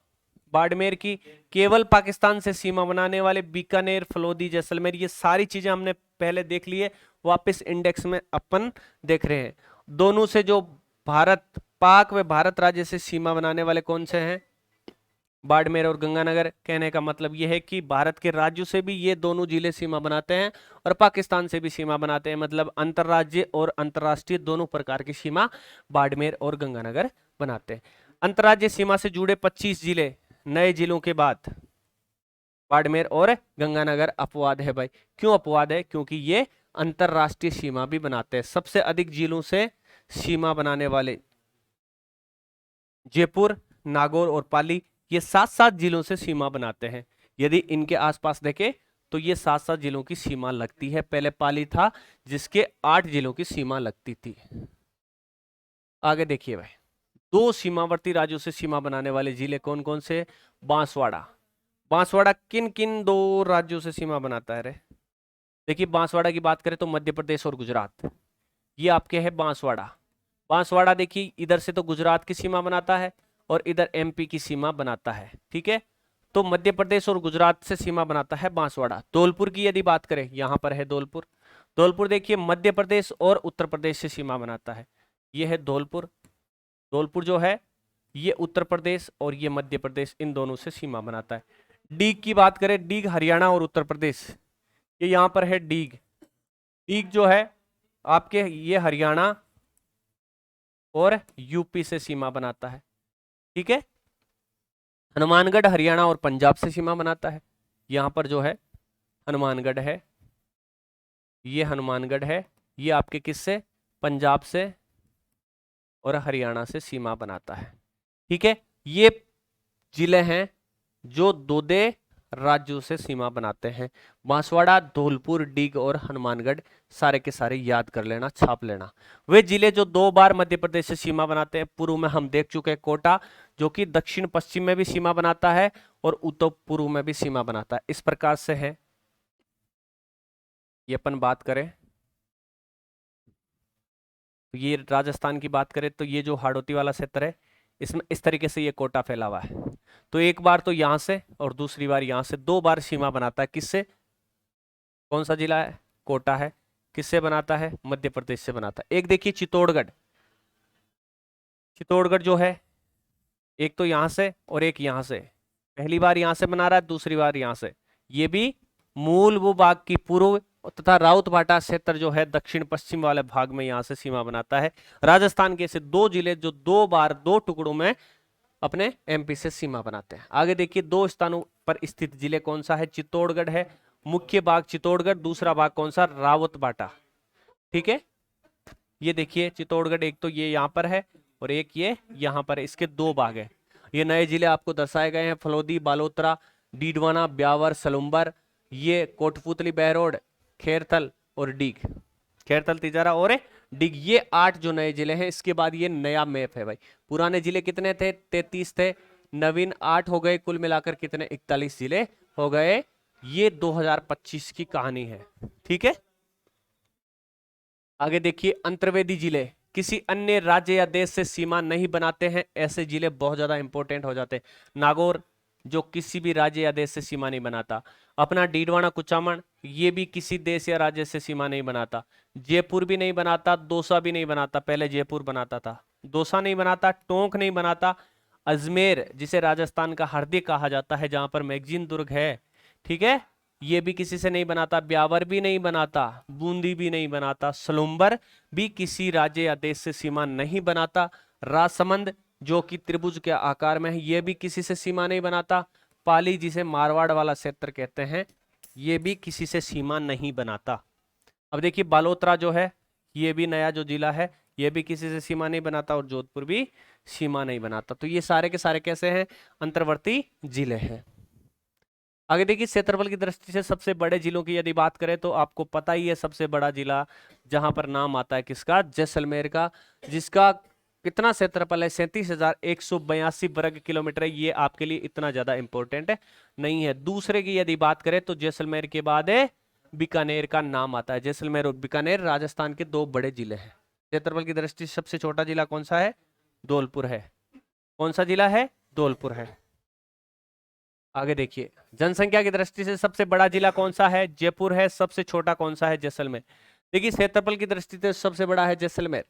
Speaker 1: बाड़मेर की। केवल पाकिस्तान से सीमा बनाने वाले बीकानेर, फलोदी, जैसलमेर। ये सारी चीजें हमने पहले देख ली है, वापस इंडेक्स में अपन देख रहे हैं। दोनों से जो भारत, पाक व भारत राज्य से सीमा बनाने वाले कौन से हैं? बाड़मेर और गंगानगर। कहने का मतलब यह है कि भारत के राज्यों से भी ये दोनों जिले सीमा बनाते हैं और पाकिस्तान से भी सीमा बनाते हैं। मतलब अंतर्राज्य और अंतर्राष्ट्रीय दोनों प्रकार की सीमा बाड़मेर और गंगानगर बनाते हैं। अंतर्राज्यीय सीमा से जुड़े 25 जिले, नए जिलों के बाद बाड़मेर और गंगानगर अपवाद है भाई। क्यों अपवाद है? क्योंकि ये अंतर्राष्ट्रीय सीमा भी बनाते हैं। सबसे अधिक जिलों से सीमा बनाने वाले जयपुर, नागौर और पाली, ये 7-7 जिलों से सीमा बनाते हैं। यदि इनके आसपास देखें तो ये 7-7 जिलों की सीमा लगती है। पहले पाली था जिसके 8 जिलों की सीमा लगती थी। आगे देखिए भाई, दो सीमावर्ती राज्यों से सीमा बनाने वाले जिले कौन कौन से? बांसवाड़ा। बांसवाड़ा किन किन दो राज्यों से सीमा बनाता है रे? देखिए बांसवाड़ा की बात करें तो मध्य प्रदेश और गुजरात, ये आपके है बांसवाड़ा। बांसवाड़ा देखिए इधर से तो गुजरात की सीमा बनाता है और इधर एमपी की सीमा बनाता है, ठीक है। तो मध्य प्रदेश और गुजरात से सीमा बनाता है बांसवाड़ा। धौलपुर की यदि बात करें, यहां पर है धौलपुर। धौलपुर देखिए मध्य प्रदेश और उत्तर प्रदेश से सीमा बनाता है, ये है धौलपुर। धौलपुर जो है ये उत्तर प्रदेश और ये मध्य प्रदेश, इन दोनों से सीमा बनाता है। डीग की बात करें, डीग हरियाणा और उत्तर प्रदेश, ये यहां पर है डीग। डीग जो है आपके ये हरियाणा और यूपी से सीमा बनाता है, ठीक है। हनुमानगढ़ हरियाणा और पंजाब से सीमा बनाता है। यहां पर जो है हनुमानगढ़ है, ये हनुमानगढ़ है, ये आपके किससे? पंजाब से और हरियाणा से सीमा बनाता है, ठीक है। ये जिले हैं जो दोदे राज्यों से सीमा बनाते हैं। बांसवाड़ा, धौलपुर, डीग और हनुमानगढ़ सारे के सारे याद कर लेना, छाप लेना। वे जिले जो दो बार मध्य प्रदेश से सीमा बनाते हैं, पूर्व में हम देख चुके हैं कोटा जो कि दक्षिण पश्चिम में भी सीमा बनाता है और उत्तर पूर्व में भी सीमा बनाता है। इस प्रकार से है। ये अपन बात करें तो ये राजस्थान की बात करें तो ये जो हाड़ौती वाला क्षेत्र है, इसमें इस तरीके से ये कोटा फैला हुआ है। तो एक बार तो यहां से और दूसरी बार यहां से, दो बार सीमा बनाता है। किससे? कौन सा जिला है? कोटा है। किससे बनाता है? मध्य प्रदेश से बनाता है। एक देखिए चित्तौड़गढ़, चित्तौड़गढ़ जो है एक तो यहां से और एक यहां से, पहली बार यहां से बना रहा है, दूसरी बार यहां से। ये भी मूल भूभाग की पूर्व तथा राउत भाटा क्षेत्र जो है दक्षिण पश्चिम वाले भाग में यहां से सीमा बनाता है। राजस्थान के ऐसे दो जिले जो दो बार दो टुकड़ों में अपने एमपी से सीमा बनाते हैं। आगे देखिए दो स्थानों पर स्थित जिले कौन सा है? चित्तौड़गढ़ है, मुख्य भाग चित्तौड़गढ़, दूसरा भाग कौन सा? रावत भाटा, ठीक है। ये देखिए चित्तौड़गढ़ एक तो ये यहाँ पर है और एक ये यहाँ पर है, इसके दो भाग है। ये नए जिले आपको दर्शाए गए हैं, फलोदी, बालोतरा, डीडवाना, ब्यावर, सलुम्बर, ये कोटपुतली, बहरोड, खेरथल और डीग। खेरथल, तिजारा और डीग, ये 8 जो नए जिले हैं। इसके बाद ये नया मैप है भाई। पुराने जिले कितने थे? 33 थे, नवीन 8 हो गए, कुल मिलाकर कितने? 41 जिले हो गए। ये 2025 की कहानी है, ठीक है। आगे देखिए अंतर्वेदी जिले किसी अन्य राज्य या देश से सीमा नहीं बनाते हैं, ऐसे जिले बहुत ज्यादा इंपॉर्टेंट हो जाते हैं। नागौर जो किसी भी राज्य या देश से सीमा नहीं बनाता। अपना डीडवाना, कुचामन, ये भी किसी देश या राज्य से सीमा नहीं बनाता। जयपुर भी नहीं बनाता, दौसा भी नहीं बनाता, पहले जयपुर बनाता था, दौसा नहीं बनाता, टोंक नहीं बनाता। अजमेर जिसे राजस्थान का हरदी कहा जाता है, जहां पर मैगजीन दुर्ग है, ठीक है, ये भी किसी से नहीं बनाता। ब्यावर भी नहीं बनाता, बूंदी भी नहीं बनाता, सलुम्बर भी किसी राज्य या देश से सीमा नहीं बनाता। राजसमंद जो कि त्रिभुज के आकार में है, ये भी किसी से सीमा नहीं बनाता। पाली जिसे मारवाड़ वाला क्षेत्र कहते हैं, ये भी किसी से सीमा नहीं बनाता। अब देखिए बालोतरा जो है, ये भी नया जो जिला है, ये भी किसी से सीमा नहीं बनाता और जोधपुर भी सीमा नहीं बनाता। तो ये सारे के सारे कैसे हैं? अंतर्वर्ती जिले हैं। आगे देखिए क्षेत्रफल की दृष्टि से सबसे बड़े जिलों की यदि बात करें तो आपको पता ही है सबसे बड़ा जिला जहां पर नाम आता है किसका? जैसलमेर का, जिसका कितना क्षेत्रफल है? 37,182 वर्ग किलोमीटर है। ये आपके लिए इतना ज्यादा इंपॉर्टेंट नहीं है। दूसरे की यदि बात करें तो जैसलमेर के बाद बीकानेर का नाम आता है। जैसलमेर और बीकानेर राजस्थान के दो बड़े जिले हैं। क्षेत्रफल की दृष्टि से सबसे छोटा जिला कौन सा है? धौलपुर है। कौन सा जिला है? धौलपुर है। आगे देखिए जनसंख्या की दृष्टि से सबसे बड़ा जिला कौन सा है? जयपुर है। सबसे छोटा कौन सा है? जैसलमेर। देखिए क्षेत्रफल की दृष्टि से सबसे बड़ा है जैसलमेर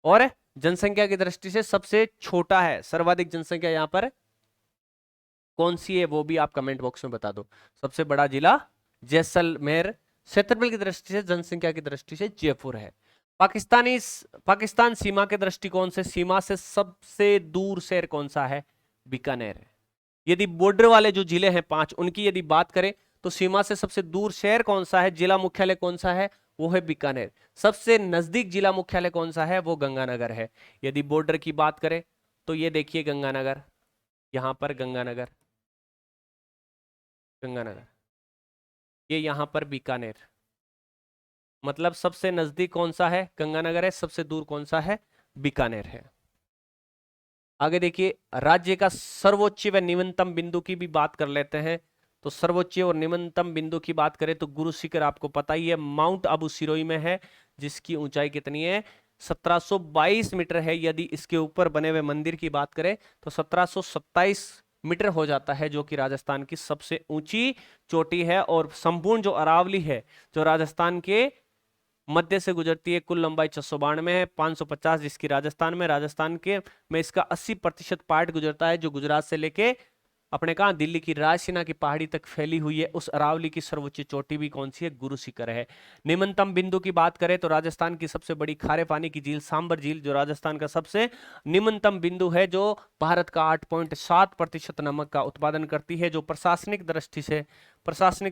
Speaker 1: और जनसंख्या की दृष्टि से सबसे छोटा है। सर्वाधिक जनसंख्या यहाँ पर कौन सी है वो भी आप कमेंट बॉक्स में बता दो। सबसे बड़ा जिला जैसलमेर, क्षेत्रफल की दृष्टि से, जनसंख्या की दृष्टि से जयपुर है। पाकिस्तान सीमा के दृष्टिकोण से सीमा से सबसे दूर शहर कौन सा है? बीकानेर है। यदि बॉर्डर वाले जो जिले हैं 5, उनकी यदि बात करें तो सीमा से सबसे दूर शहर कौन सा है? जिला मुख्यालय कौन सा है? वो है बीकानेर। सबसे नजदीक जिला मुख्यालय कौन सा है? वो गंगानगर है। यदि बॉर्डर की बात करें तो ये देखिए गंगानगर, यहां पर गंगानगर, गंगानगर, ये यहां पर बीकानेर। मतलब सबसे नजदीक कौन सा है? गंगानगर है। सबसे दूर कौन सा है? बीकानेर है। आगे देखिए, राज्य का सर्वोच्च व निम्नतम बिंदु की भी बात कर लेते हैं। तो सर्वोच्च और निम्नतम बिंदु की बात करें तो गुरु शिखर आपको पता ही है, माउंट अबू सिरोही में है, जिसकी ऊंचाई कितनी है, 1722 मीटर है। यदि इसके ऊपर बने हुए मंदिर की बात करें तो 1727 मीटर हो जाता है, जो कि राजस्थान की सबसे ऊंची चोटी है। और संपूर्ण जो अरावली है, जो राजस्थान के मध्य से गुजरती है, कुल लंबाई 692 है, 550 जिसकी राजस्थान के में इसका 80% पार्ट गुजरता है, जो गुजरात से लेके अपने कहा दिल्ली की रायसीना की पहाड़ी तक फैली हुई है। उस अरावली की सर्वोच्च चोटी भी कौन सी है, गुरु शिखर है। निम्नतम बिंदु की बात करें तो राजस्थान की सबसे बड़ी खारे पानी की झील सांबर झील, जो राजस्थान का सबसे निम्नतम बिंदु है, जो भारत का 8.7% नमक का उत्पादन करती है। जो प्रशासनिक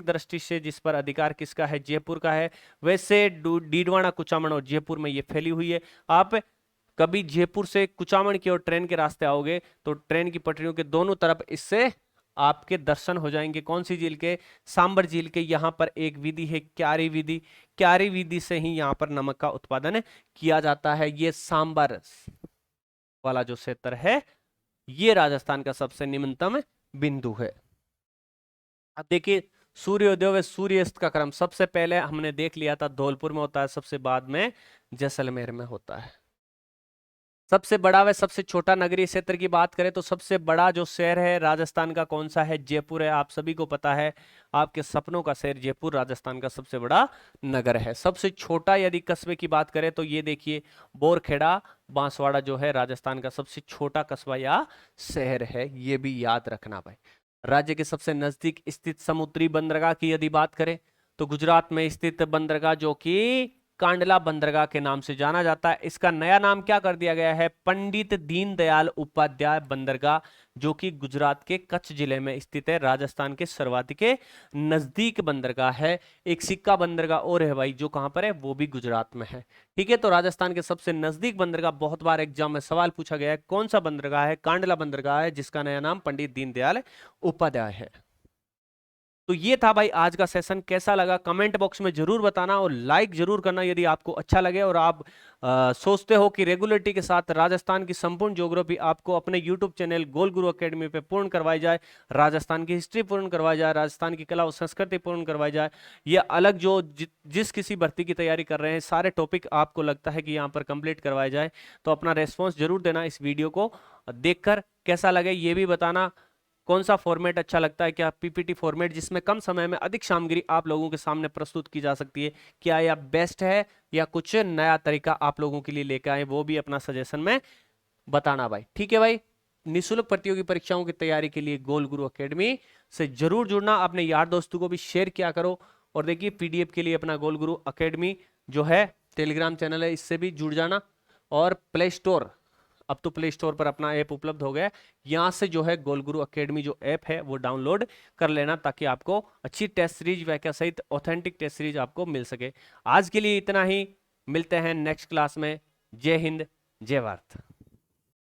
Speaker 1: दृष्टि से जिस पर अधिकार किसका है, जयपुर का है। वैसे डीडवाना, कुचामन और जयपुर में ये फैली हुई है। आप कभी जयपुर से कुचामन की ओर ट्रेन के रास्ते आओगे तो ट्रेन की पटरियों के दोनों तरफ इससे आपके दर्शन हो जाएंगे। कौन सी झील के, सांबर झील के। यहां पर एक विधि है क्यारी विधि, क्यारी विधि से ही यहां पर नमक का उत्पादन किया जाता है। ये सांबर वाला जो क्षेत्र है, ये राजस्थान का सबसे निम्नतम बिंदु है। अब देखिए, सूर्योदय व सूर्यास्त का क्रम सबसे पहले हमने देख लिया था धौलपुर में होता है, सबसे बाद में जैसलमेर में होता है। सबसे बड़ा व सबसे छोटा नगरीय क्षेत्र की बात करें तो सबसे बड़ा जो शहर है राजस्थान का कौन सा है, जयपुर है। आप सभी को पता है, आपके सपनों का शहर जयपुर राजस्थान का सबसे बड़ा नगर है। सबसे छोटा यदि कस्बे की बात करें तो ये देखिए, बोरखेड़ा बांसवाड़ा जो है राजस्थान का सबसे छोटा कस्बा या शहर है, ये भी याद रखना भाई। राज्य के सबसे नजदीक स्थित समुद्री बंदरगाह की यदि बात करें तो गुजरात में स्थित बंदरगाह, जो कि कांडला बंदरगाह के नाम से जाना जाता है। इसका नया नाम क्या कर दिया गया है, पंडित दीनदयाल उपाध्याय बंदरगाह, जो कि गुजरात के कच्छ जिले में स्थित है। राजस्थान के सरवाती के नजदीक बंदरगाह है। एक सिक्का बंदरगाह और है भाई, जो कहां पर है, वो भी गुजरात में है। ठीक है, तो राजस्थान के सबसे नजदीक बंदरगाह, बहुत बार एग्जाम में सवाल पूछा गया है, कौन सा बंदरगाह है, कांडला बंदरगाह है, जिसका नया नाम पंडित दीनदयाल उपाध्याय है। तो ये था भाई आज का सेशन। कैसा लगा कमेंट बॉक्स में जरूर बताना, और लाइक जरूर करना यदि आपको अच्छा लगे और आप सोचते हो कि रेगुलरिटी के साथ राजस्थान की संपूर्ण ज्योग्राफी आपको अपने यूट्यूब चैनल गोल गुरु एकेडमी पे पूर्ण करवाई जाए, राजस्थान की हिस्ट्री पूर्ण करवाई जाए, राजस्थान की कला और संस्कृति पूर्ण करवाई जाए, ये अलग जो जिस किसी भर्ती की तैयारी कर रहे हैं सारे टॉपिक आपको लगता है कि यहाँ पर कंप्लीट करवाए जाए, तो अपना रेस्पॉन्स जरूर देना। इस वीडियो को देखकर कैसा लगे ये भी बताना। कौन सा फॉर्मेट अच्छा लगता है, क्या पीपीटी फॉर्मेट जिसमें कम समय में अधिक सामग्री आप लोगों के सामने प्रस्तुत की जा सकती है, क्या यह बेस्ट है या कुछ नया तरीका आप लोगों के लिए लेकर आए, वो भी अपना सजेशन में बताना भाई। ठीक है भाई, निःशुल्क प्रतियोगी परीक्षाओं की तैयारी के लिए गोल गुरु एकेडमी से जरूर जुड़ना, अपने यार दोस्तों को भी शेयर किया करो। और देखिए, पीडीएफ के लिए अपना गोल गुरु एकेडमी जो है टेलीग्राम चैनल है, इससे भी जुड़ जाना। और प्ले स्टोर, अब तो प्ले स्टोर पर अपना ऐप उपलब्ध हो गया है, यहाँ से जो है गोल गुरु एकेडमी जो ऐप है वो डाउनलोड कर लेना, ताकि आपको अच्छी टेस्ट सीरीज वैक्या सहित ऑथेंटिक टेस्ट सीरीज आपको मिल सके। आज के लिए इतना ही, मिलते हैं नेक्स्ट क्लास में। जय हिंद, जय भारत।